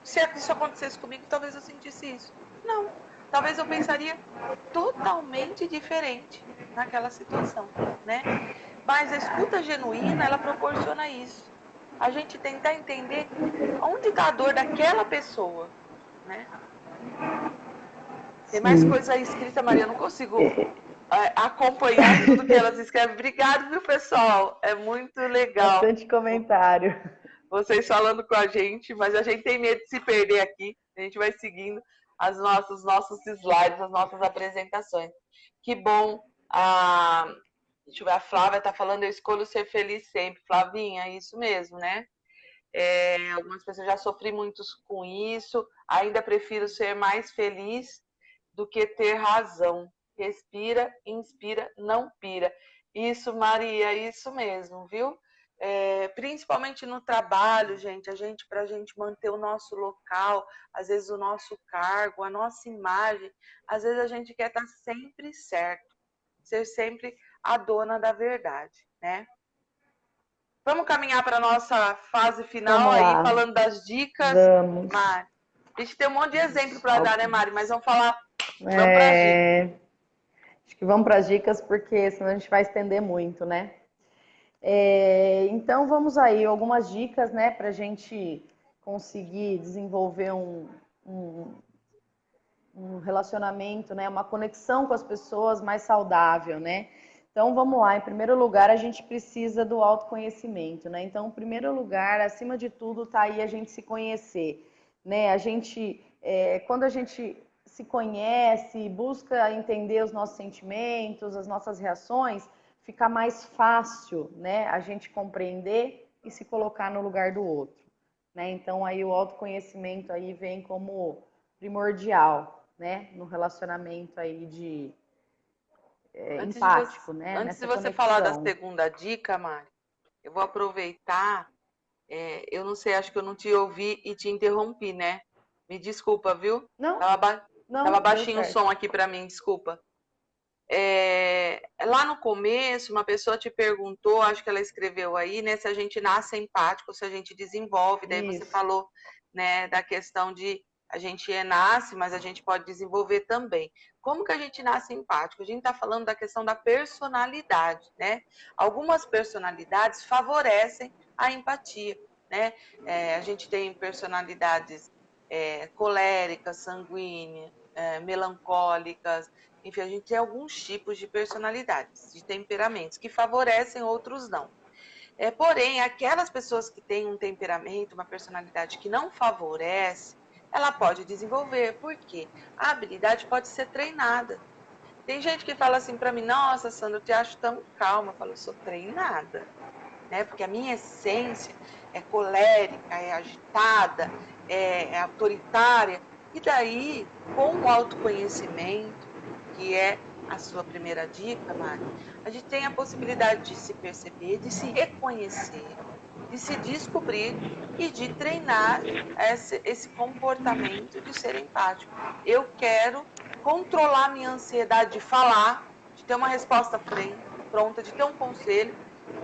Se isso acontecesse comigo, talvez eu sentisse isso. Não, talvez eu pensaria totalmente diferente naquela situação, né? Mas a escuta genuína, ela proporciona isso. A gente tentar entender onde está a dor daquela pessoa, né? Tem mais coisa aí escrita, Maria, eu não consigo acompanhar tudo que elas escrevem. Obrigado, viu, pessoal? É muito legal. Bastante comentário. Vocês falando com a gente, mas a gente tem medo de se perder aqui. A gente vai seguindo os nossos slides, as nossas apresentações. Que bom. Deixa eu ver, a Flávia está falando, eu escolho ser feliz sempre. Flavinha, é isso mesmo, né? Algumas pessoas já sofri muito com isso. Ainda prefiro ser mais feliz do que ter razão. Respira, inspira, não pira. Isso, Maria, isso mesmo, viu? Principalmente no trabalho, gente, para a gente manter o nosso local, às vezes o nosso cargo, a nossa imagem, às vezes a gente quer estar sempre certo, ser sempre a dona da verdade, né? Vamos caminhar para a nossa fase final aí, falando das dicas. Vamos. Mari. A gente tem um monte de exemplo para dar, né, Mari? Mas vamos falar. Vamos para as dicas. Acho que vamos para as dicas, porque senão a gente vai estender muito, né? Então vamos aí, algumas dicas, né, para a gente conseguir desenvolver um relacionamento, né, uma conexão com as pessoas mais saudável, né? Então vamos lá, em primeiro lugar a gente precisa do autoconhecimento, né? Então, em primeiro lugar, acima de tudo, tá aí a gente se conhecer, né? Quando a gente se conhece, busca entender os nossos sentimentos, as nossas reações, fica mais fácil, né, a gente compreender e se colocar no lugar do outro, né? Então aí o autoconhecimento aí vem como primordial, né, no relacionamento aí empático, né? Antes de Nessa você conexão. falar da segunda dica, Mari, eu vou aproveitar. Eu não sei, acho que eu não te ouvi e te interrompi, né? Me desculpa, viu? Não, Tava baixinho o certo. som aqui para mim, desculpa. Lá no começo, uma pessoa te perguntou, acho que ela escreveu aí, né, se a gente nasce empático, se a gente desenvolve. Daí você falou, né, da questão de a gente nasce, mas a gente pode desenvolver também. Como que a gente nasce empático? A gente está falando da questão da personalidade, né? Algumas personalidades favorecem a empatia, né? A gente tem personalidades coléricas, sanguíneas, melancólicas. Enfim, a gente tem alguns tipos de personalidades, de temperamentos, que favorecem, outros não. Porém, aquelas pessoas que têm um temperamento, uma personalidade que não favorece, ela pode desenvolver. Por quê? A habilidade pode ser treinada. Tem gente que fala assim para mim, nossa, Sandra, eu te acho tão calma. Eu falo, eu sou treinada, né? Porque a minha essência é colérica, é agitada, é autoritária. E daí, com o autoconhecimento, que é a sua primeira dica, Mari, a gente tem a possibilidade de se perceber, de se reconhecer, de se descobrir e de treinar esse comportamento de ser empático. Eu quero controlar minha ansiedade de falar, de ter uma resposta pronta, de ter um conselho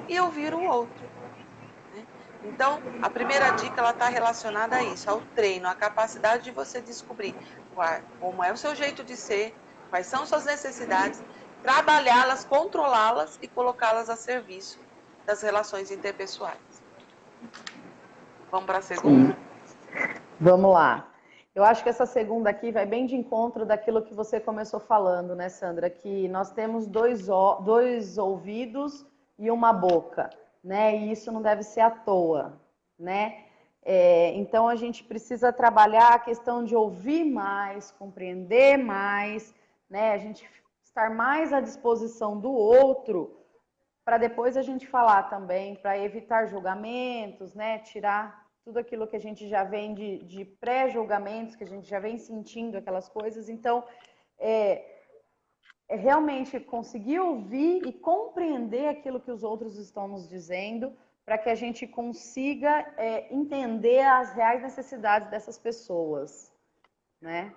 e ouvir o outro. Então, a primeira dica ela está relacionada a isso, ao treino, à capacidade de você descobrir como é o seu jeito de ser, quais são suas necessidades, trabalhá-las, controlá-las e colocá-las a serviço das relações interpessoais. Vamos para a segunda? Vamos lá. Eu acho que essa segunda aqui vai bem de encontro daquilo que você começou falando, né, Sandra? Que nós temos dois ouvidos e uma boca, né? E isso não deve ser à toa, né? Então a gente precisa trabalhar a questão de ouvir mais, compreender mais, né? A gente estar mais à disposição do outro para depois a gente falar também, para evitar julgamentos, né? Tirar tudo aquilo que a gente já vem de pré-julgamentos, que a gente já vem sentindo aquelas coisas. Então, realmente conseguir ouvir e compreender aquilo que os outros estão nos dizendo, para que a gente consiga entender as reais necessidades dessas pessoas, né?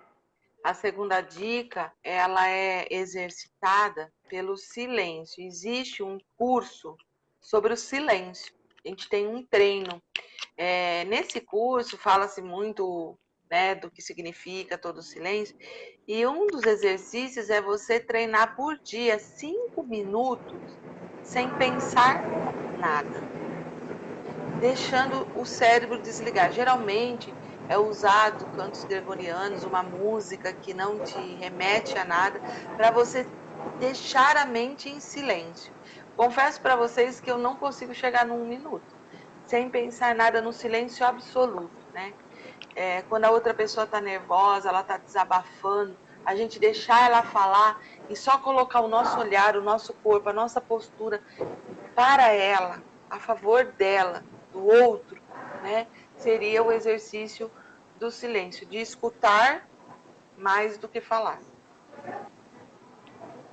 A segunda dica, ela é exercitada pelo silêncio. Existe um curso sobre o silêncio. A gente tem um treino. Nesse curso fala-se muito, né, do que significa todo o silêncio. E um dos exercícios é você treinar por dia 5 minutos sem pensar nada, deixando o cérebro desligar. Geralmente é usado cantos gregorianos, uma música que não te remete a nada, para você deixar a mente em silêncio. Confesso para vocês que eu não consigo chegar num minuto sem pensar nada, no silêncio absoluto, né? Quando a outra pessoa está nervosa, ela está desabafando, a gente deixar ela falar e só colocar o nosso olhar, o nosso corpo, a nossa postura para ela, a favor dela, do outro, né? Seria o exercício do silêncio, de escutar mais do que falar.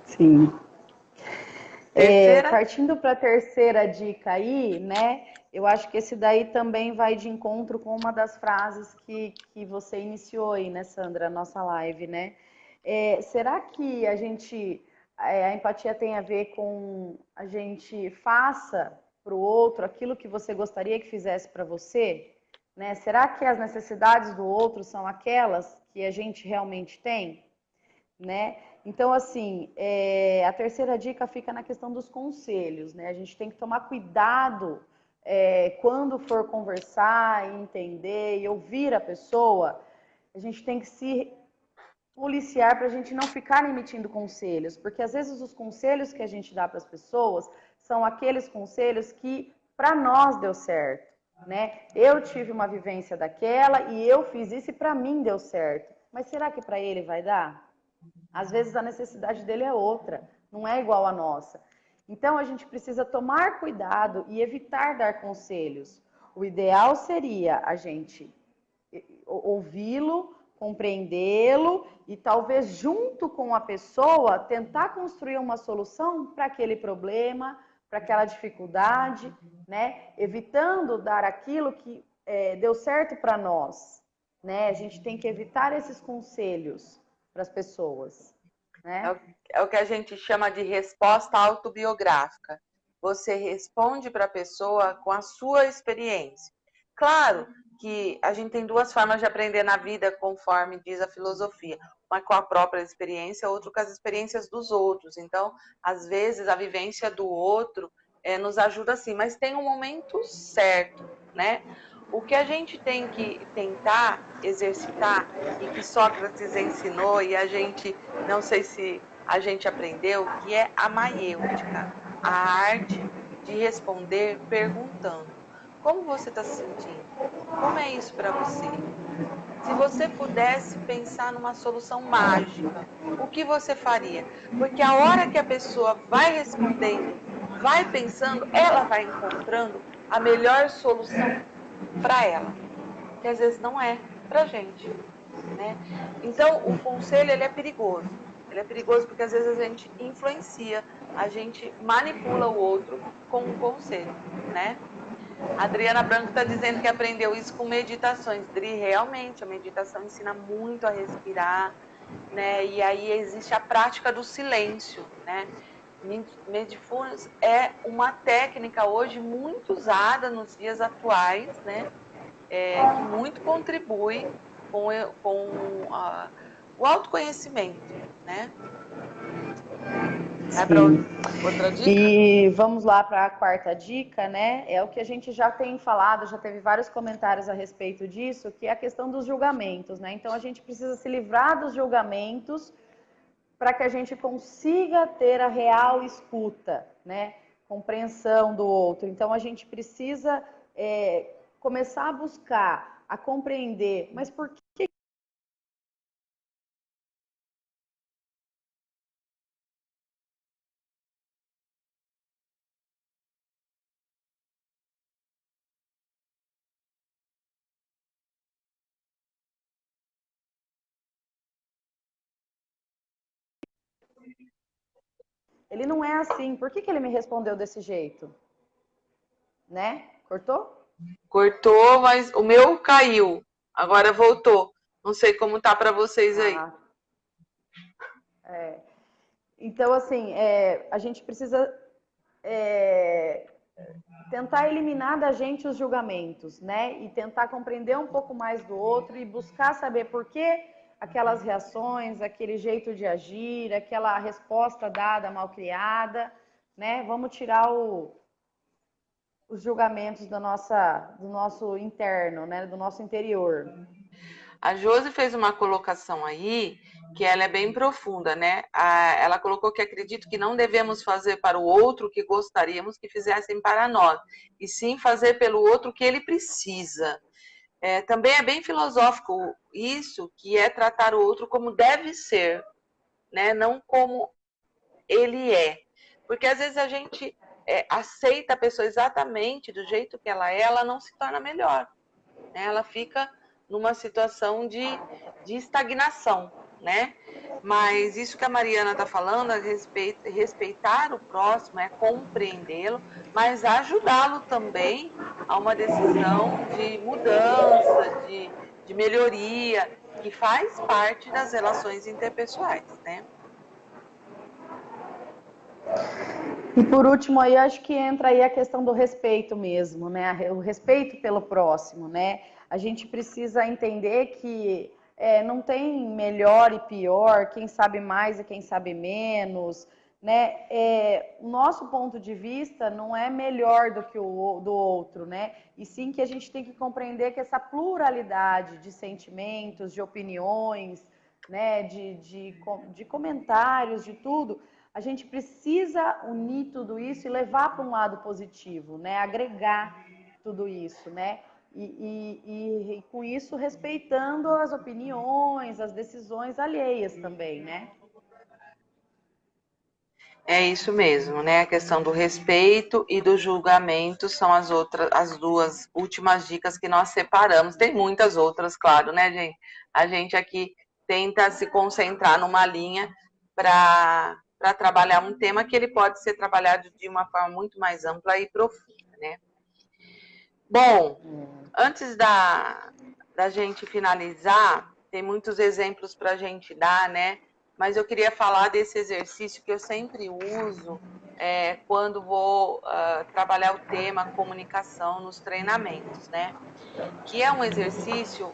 Sim. Terceira, Partindo para a terceira dica aí, né? Eu acho que esse daí também vai de encontro com uma das frases que você iniciou aí, né, Sandra, a nossa live, né? Será que a empatia tem a ver com a gente faça para o outro aquilo que você gostaria que fizesse para você? Né? Será que as necessidades do outro são aquelas que a gente realmente tem? Né? Então, assim, a terceira dica fica na questão dos conselhos, né? A gente tem que tomar cuidado quando for conversar e entender e ouvir a pessoa, a gente tem que se policiar para a gente não ficar emitindo conselhos, porque às vezes os conselhos que a gente dá para as pessoas são aqueles conselhos que para nós deu certo, né? Eu tive uma vivência daquela e eu fiz isso e para mim deu certo. Mas será que para ele vai dar? Às vezes a necessidade dele é outra, não é igual à nossa. Então a gente precisa tomar cuidado e evitar dar conselhos. O ideal seria a gente ouvi-lo, compreendê-lo e talvez junto com a pessoa tentar construir uma solução para aquele problema, para aquela dificuldade, né? Evitando dar aquilo que deu certo para nós, né? A gente tem que evitar esses conselhos para as pessoas, né? é o que a gente chama de resposta autobiográfica. Você responde para a pessoa com a sua experiência. Claro que a gente tem duas formas de aprender na vida, conforme diz a filosofia. Uma com a própria experiência, outra com as experiências dos outros. Então, às vezes, a vivência do outro nos ajuda sim, mas tem um momento certo, né? O que a gente tem que tentar exercitar e que Sócrates ensinou e a gente, não sei se a gente aprendeu, que é a maiêutica, a arte de responder perguntando: como você está se sentindo? Como é isso para você? Se você pudesse pensar numa solução mágica, o que você faria? Porque a hora que a pessoa vai respondendo, vai pensando, ela vai encontrando a melhor solução para ela, que às vezes não é para a gente, né? Então, o conselho ele é perigoso. Ele é perigoso porque às vezes a gente influencia, a gente manipula o outro com um conselho, né? A Adriana Branco está dizendo que aprendeu isso com meditações. Dri, realmente, a meditação ensina muito a respirar, né? E aí existe a prática do silêncio, né? Mindfulness é uma técnica hoje muito usada nos dias atuais, né? Que muito contribui com o autoconhecimento, né? Vai para Sim. outra dica? E vamos lá para a quarta dica, né? É o que a gente já tem falado, já teve vários comentários a respeito disso, que é a questão dos julgamentos, né? Então a gente precisa se livrar dos julgamentos para que a gente consiga ter a real escuta, né? Compreensão do outro. Então a gente precisa começar a buscar, a compreender, mas por que ele não é assim, por que ele me respondeu desse jeito? Né? Cortou? Cortou, mas o meu caiu. Agora voltou. Não sei como tá para vocês aí. Então, assim, a gente precisa tentar eliminar da gente os julgamentos, né? E tentar compreender um pouco mais do outro e buscar saber por que aquelas reações, aquele jeito de agir, aquela resposta dada mal criada, né? Vamos tirar os julgamentos do nosso interno, né? Do nosso interior. A Josi fez uma colocação aí que ela é bem profunda, né? Ela colocou que acredito que não devemos fazer para o outro o que gostaríamos que fizessem para nós, e sim fazer pelo outro o que ele precisa. Também é bem filosófico isso, que é tratar o outro como deve ser, né? Não como ele é. Porque às vezes a gente aceita a pessoa exatamente do jeito que ela não se torna melhor, né? Ela fica numa situação de estagnação, né? Mas isso que a Mariana está falando, respeitar o próximo, é compreendê-lo, mas ajudá-lo também a uma decisão de mudança, de melhoria, que faz parte das relações interpessoais, né? E por último aí, acho que entra aí a questão do respeito mesmo, né? O respeito pelo próximo, né? A gente precisa entender que não tem melhor e pior, quem sabe mais e quem sabe menos, né? O nosso ponto de vista não é melhor do que o do outro, né? E sim que a gente tem que compreender que essa pluralidade de sentimentos, de opiniões, né? De comentários, de tudo, a gente precisa unir tudo isso e levar para um lado positivo, né? Agregar tudo isso, né? E com isso respeitando as opiniões, as decisões alheias também, né? É isso mesmo, né? A questão do respeito e do julgamento são as duas últimas dicas que nós separamos. Tem muitas outras, claro, né, gente? A gente aqui tenta se concentrar numa linha para trabalhar um tema que ele pode ser trabalhado de uma forma muito mais ampla e profunda, né? Bom, antes da gente finalizar, tem muitos exemplos para a gente dar, né? Mas eu queria falar desse exercício que eu sempre uso quando vou trabalhar o tema comunicação nos treinamentos, né? Que é um exercício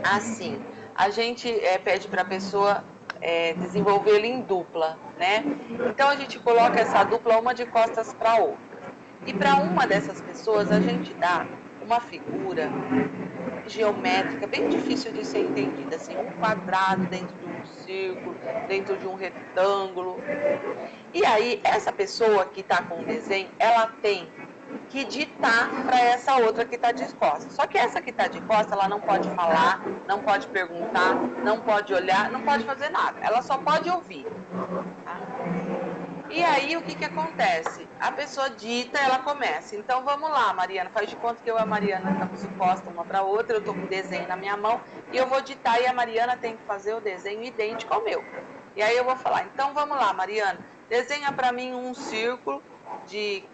assim, a gente pede para a pessoa desenvolver ele em dupla, né? Então a gente coloca essa dupla uma de costas para a outra. E para uma dessas pessoas a gente dá uma figura geométrica bem difícil de ser entendida, assim, um quadrado dentro de um círculo, dentro de um retângulo. E aí essa pessoa que está com o desenho, ela tem que ditar para essa outra que está de costas. Só que essa que está de costas, ela não pode falar, não pode perguntar, não pode olhar, não pode fazer nada. Ela só pode ouvir. Tá? E aí, o que acontece? A pessoa dita, ela começa. Então, vamos lá, Mariana. Faz de conta que eu e a Mariana estamos de costas uma para outra. Eu estou com o desenho na minha mão e eu vou ditar e a Mariana tem que fazer o desenho idêntico ao meu. E aí eu vou falar, então vamos lá, Mariana. Desenha para mim um círculo que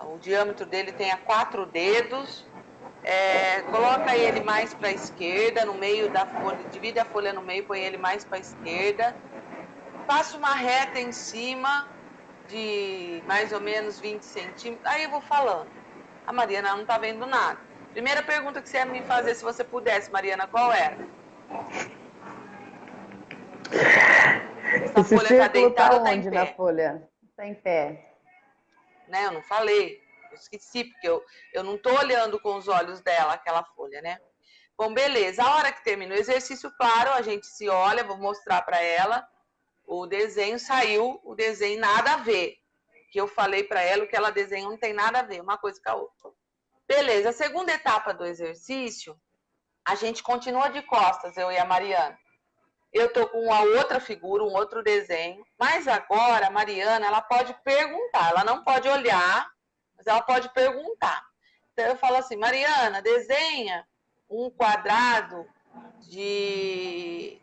o diâmetro dele tenha 4 dedos. Coloca ele mais para a esquerda, no meio da folha, divide a folha no meio, põe ele mais para a esquerda, faça uma reta em cima de mais ou menos 20 centímetros, aí eu vou falando. A Mariana não está vendo nada. Primeira pergunta que você ia me fazer, se você pudesse, Mariana, qual era? Essa folha está deitada ou está em pé? Na folha? Está em pé. Né, eu não falei. Eu esqueci, porque eu não estou olhando com os olhos dela aquela folha, né? Bom, beleza. A hora que termina o exercício, claro, a gente se olha, vou mostrar para ela. O desenho saiu, o desenho nada a ver. Que eu falei para ela, o que ela desenhou não tem nada a ver, uma coisa com a outra. Beleza. A segunda etapa do exercício, a gente continua de costas, eu e a Mariana. Eu tô com uma outra figura, um outro desenho, mas agora a Mariana, ela pode perguntar, ela não pode olhar, mas ela pode perguntar. Então eu falo assim, Mariana, desenha um quadrado de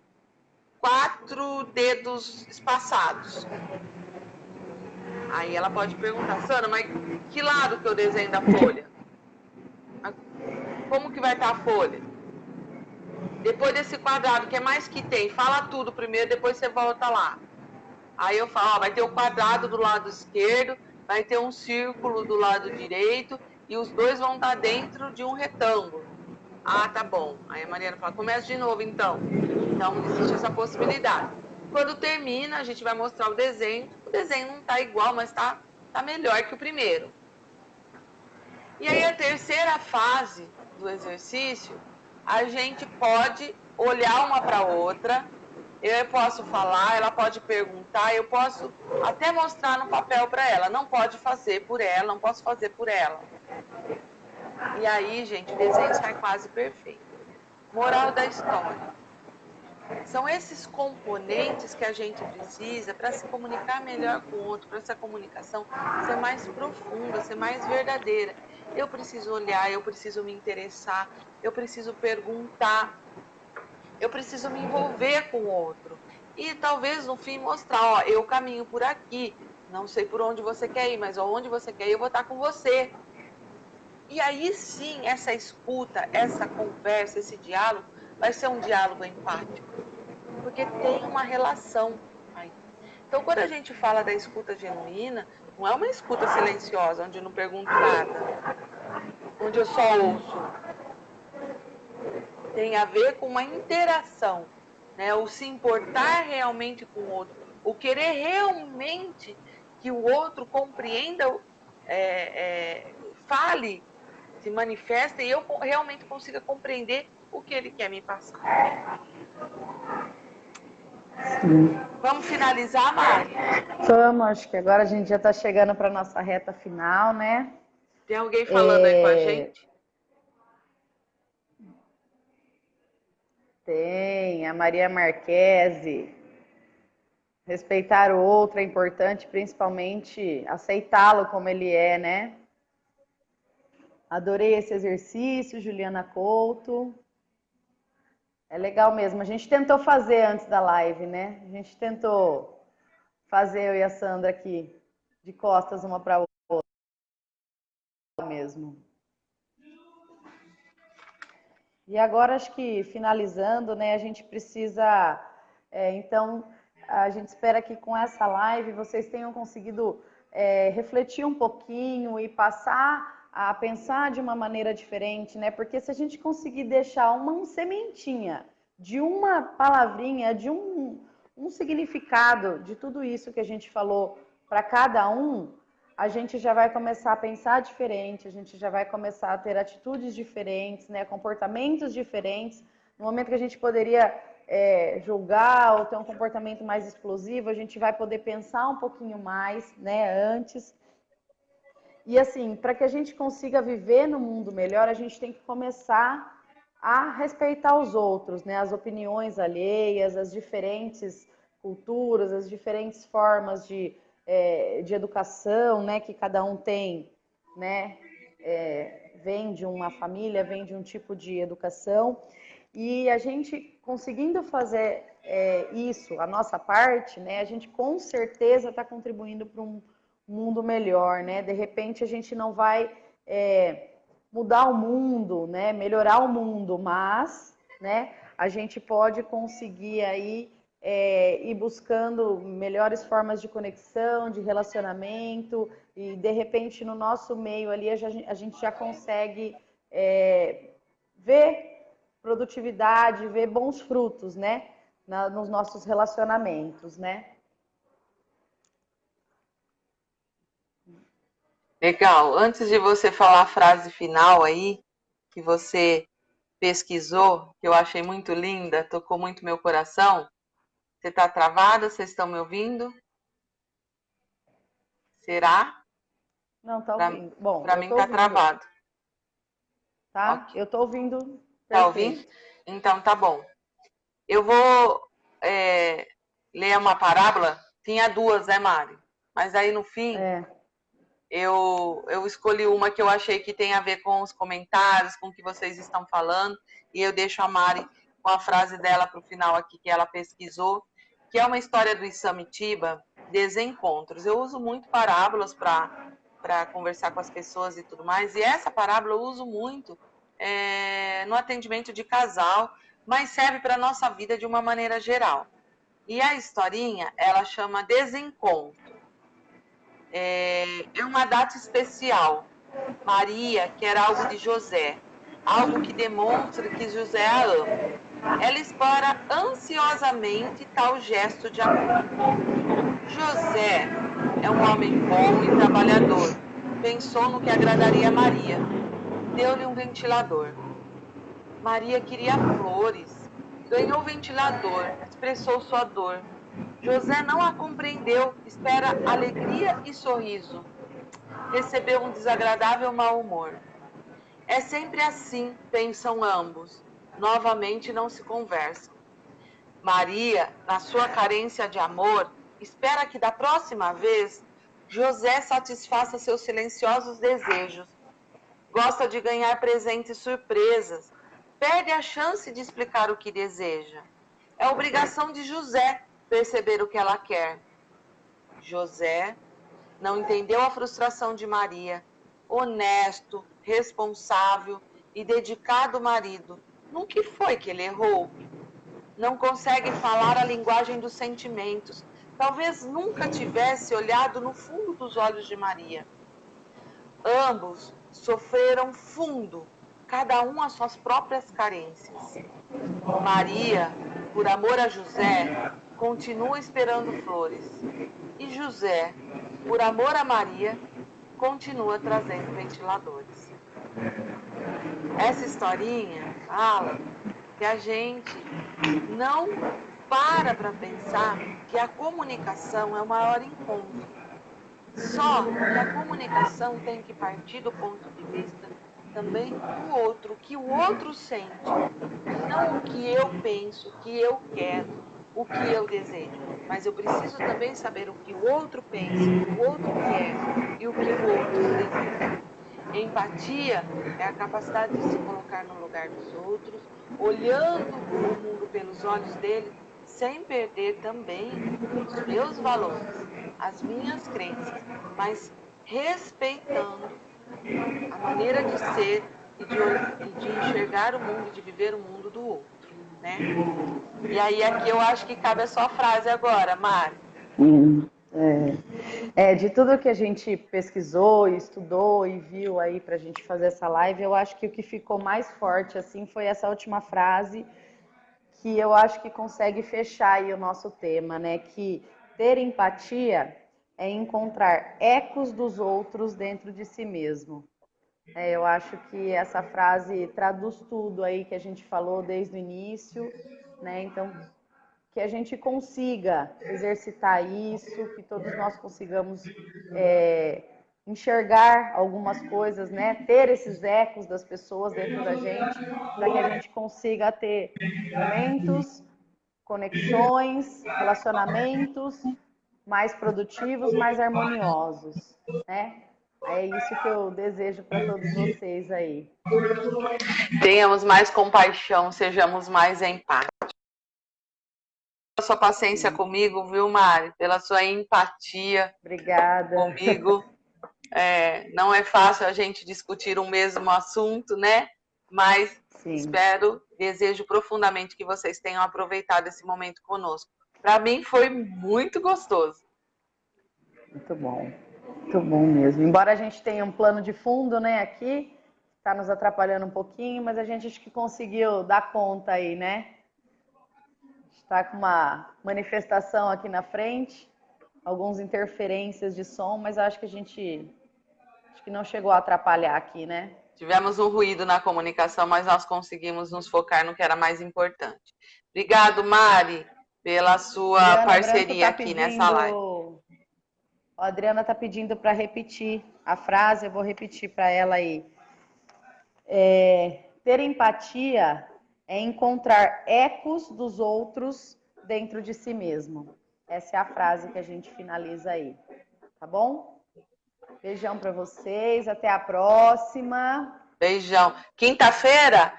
4 dedos espaçados. Aí ela pode perguntar, Sandra, mas que lado que eu desenho da folha? Como que vai estar a folha? Depois desse quadrado, o que mais que tem? Fala tudo primeiro, depois você volta lá. Aí eu falo, ó, vai ter o quadrado do lado esquerdo, vai ter um círculo do lado direito e os dois vão estar dentro de um retângulo. Ah, tá bom. Aí a Mariana fala, começa de novo então. Então existe essa possibilidade. Quando termina, a gente vai mostrar o desenho. O desenho não está igual, mas tá melhor que o primeiro. E aí a terceira fase do exercício, a gente pode olhar uma para a outra. Eu posso falar, ela pode perguntar, eu posso até mostrar no papel para ela. Não pode fazer por ela, não posso fazer por ela. E aí, gente, o desenho sai quase perfeito. Moral da história. São esses componentes que a gente precisa para se comunicar melhor com o outro, para essa comunicação ser mais profunda, ser mais verdadeira. Eu preciso olhar, eu preciso me interessar, eu preciso perguntar, eu preciso me envolver com o outro. E talvez no fim mostrar, ó, eu caminho por aqui, não sei por onde você quer ir, mas onde você quer ir eu vou estar com você. E aí sim, essa escuta, essa conversa, esse diálogo, vai ser um diálogo empático. Porque tem uma relação aí. Então, quando a gente fala da escuta genuína, não é uma escuta silenciosa, onde eu não pergunto nada, onde eu só ouço. Tem a ver com uma interação, né? O se importar realmente com o outro, o querer realmente que o outro compreenda, fale, se manifesta e eu realmente consiga compreender o que ele quer me passar. Sim. Vamos finalizar, Mari? Vamos, acho que agora a gente já está chegando para a nossa reta final, né? Tem alguém falando aí com a gente? Tem, a Maria Marquese. Respeitar o outro é importante, principalmente aceitá-lo como ele é, né? Adorei esse exercício, Juliana Couto. É legal mesmo. A gente tentou fazer antes da live, né? A gente tentou fazer eu e a Sandra aqui, de costas uma para a outra mesmo. E agora, acho que finalizando, né? A gente precisa, então, a gente espera que com essa live vocês tenham conseguido refletir um pouquinho e passar a pensar de uma maneira diferente, né? Porque se a gente conseguir deixar uma sementinha de uma palavrinha, de um significado de tudo isso que a gente falou para cada um, a gente já vai começar a pensar diferente, a gente já vai começar a ter atitudes diferentes, né? Comportamentos diferentes. No momento que a gente poderia julgar ou ter um comportamento mais explosivo, a gente vai poder pensar um pouquinho mais, né, antes. E assim, para que a gente consiga viver no mundo melhor, a gente tem que começar a respeitar os outros, né? As opiniões alheias, as diferentes culturas, as diferentes formas de educação, né? Que cada um tem, né? Vem de uma família, vem de um tipo de educação. E a gente conseguindo fazer isso, a nossa parte, né? A gente com certeza está contribuindo para um mundo melhor, né? De repente a gente não vai mudar o mundo, né? Melhorar o mundo, mas, né? A gente pode conseguir aí ir buscando melhores formas de conexão, de relacionamento e de repente no nosso meio ali a gente já consegue ver produtividade, ver bons frutos, né? Nos nossos relacionamentos, né? Legal. Antes de você falar a frase final aí, que você pesquisou, que eu achei muito linda, tocou muito meu coração. Você está travada? Vocês estão me ouvindo? Será? Não, tá ouvindo. Bom, para mim tá travado. Tá? Okay. Eu tô ouvindo. Perfeito. Tá ouvindo? Então tá bom. Eu vou ler uma parábola. Tinha duas, né, Mari? Mas aí no fim eu escolhi uma que eu achei que tem a ver com os comentários, com o que vocês estão falando, e eu deixo a Mari com a frase dela para o final aqui, que ela pesquisou, que é uma história do Isamitiba, Desencontros. Eu uso muito parábolas para conversar com as pessoas e tudo mais, e essa parábola eu uso muito no atendimento de casal, mas serve para a nossa vida de uma maneira geral. E a historinha, ela chama Desencontro. É uma data especial. Maria quer algo de José, algo que demonstre que José a ama. Ela espera ansiosamente tal gesto de amor. José é um homem bom e trabalhador. Pensou no que agradaria a Maria. Deu-lhe um ventilador. Maria queria flores. Ganhou o ventilador, expressou sua dor. José não a compreendeu, espera alegria e sorriso. Recebeu um desagradável mau humor. É sempre assim, pensam ambos. Novamente não se conversam. Maria, na sua carência de amor, espera que da próxima vez José satisfaça seus silenciosos desejos. Gosta de ganhar presentes e surpresas. Perde a chance de explicar o que deseja. É obrigação de José perceber o que ela quer. José não entendeu a frustração de Maria. Honesto, responsável e dedicado marido. No que foi que ele errou? Não consegue falar a linguagem dos sentimentos. Talvez nunca tivesse olhado no fundo dos olhos de Maria. Ambos sofreram fundo, cada um as suas próprias carências. Maria, por amor a José, continua esperando flores. E José, por amor a Maria, continua trazendo ventiladores. Essa historinha fala que a gente não para pensar que a comunicação é o maior encontro. Só que a comunicação tem que partir do ponto de vista também do outro, o que o outro sente, não o que eu penso, o que eu quero, o que eu desejo. Mas eu preciso também saber o que o outro pensa, o que o outro quer e o que o outro deseja. Empatia é a capacidade de se colocar no lugar dos outros, olhando o mundo pelos olhos dele, sem perder também os meus valores, as minhas crenças, mas respeitando a maneira de ser e de enxergar o mundo, de viver o mundo do outro, né? E aí aqui eu acho que cabe a sua frase agora, Mari. De tudo que a gente pesquisou, estudou e viu aí para a gente fazer essa live, eu acho que o que ficou mais forte assim foi essa última frase, que eu acho que consegue fechar aí o nosso tema, né? Que ter empatia é encontrar ecos dos outros dentro de si mesmo. Eu acho que essa frase traduz tudo aí que a gente falou desde o início, né? Então, que a gente consiga exercitar isso, que todos nós consigamos enxergar algumas coisas, né? Ter esses ecos das pessoas dentro da gente, para que a gente consiga ter momentos, conexões, relacionamentos mais produtivos, mais harmoniosos, né? É isso que eu desejo para todos vocês aí. Tenhamos mais compaixão, sejamos mais empáticos. Pela sua paciência comigo, viu, Mari? Pela sua empatia. Obrigada. Comigo. Não é fácil a gente discutir o mesmo assunto, né? Mas Sim. Desejo profundamente que vocês tenham aproveitado esse momento conosco. Para mim foi muito gostoso. Muito bom mesmo. Embora a gente tenha um plano de fundo, né, aqui, está nos atrapalhando um pouquinho, mas a gente acho que conseguiu dar conta aí, né? Está com uma manifestação aqui na frente, algumas interferências de som, mas acho que acho que não chegou a atrapalhar aqui, né? Tivemos um ruído na comunicação, mas nós conseguimos nos focar no que era mais importante. Obrigado, Mari, pela sua parceria aqui nessa live. A Adriana está pedindo para repetir a frase, eu vou repetir para ela aí. Ter empatia é encontrar ecos dos outros dentro de si mesmo. Essa é a frase que a gente finaliza aí, tá bom? Beijão para vocês, até a próxima. Beijão. Quinta-feira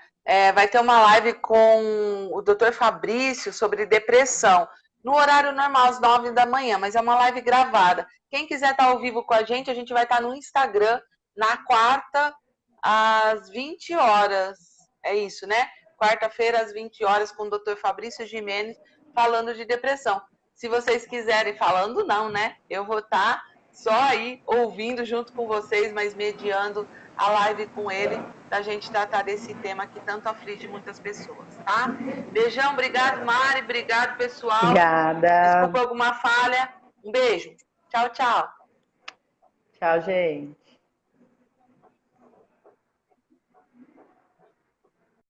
vai ter uma live com o Dr. Fabrício sobre depressão, no horário normal, às 9 da manhã, mas é uma live gravada. Quem quiser estar ao vivo com a gente vai estar no Instagram, na quarta, às 20 horas. É isso, né? Quarta-feira, às 20 horas, com o Dr. Fabrício Gimenez, falando de depressão. Se vocês quiserem, falando não, né? Eu vou estar só aí, ouvindo junto com vocês, mas mediando a live com ele, da gente tratar desse tema que tanto aflige muitas pessoas, tá? Beijão, obrigado, Mari, obrigado, pessoal. Obrigada. Desculpa alguma falha. Um beijo. Tchau, tchau. Tchau, gente.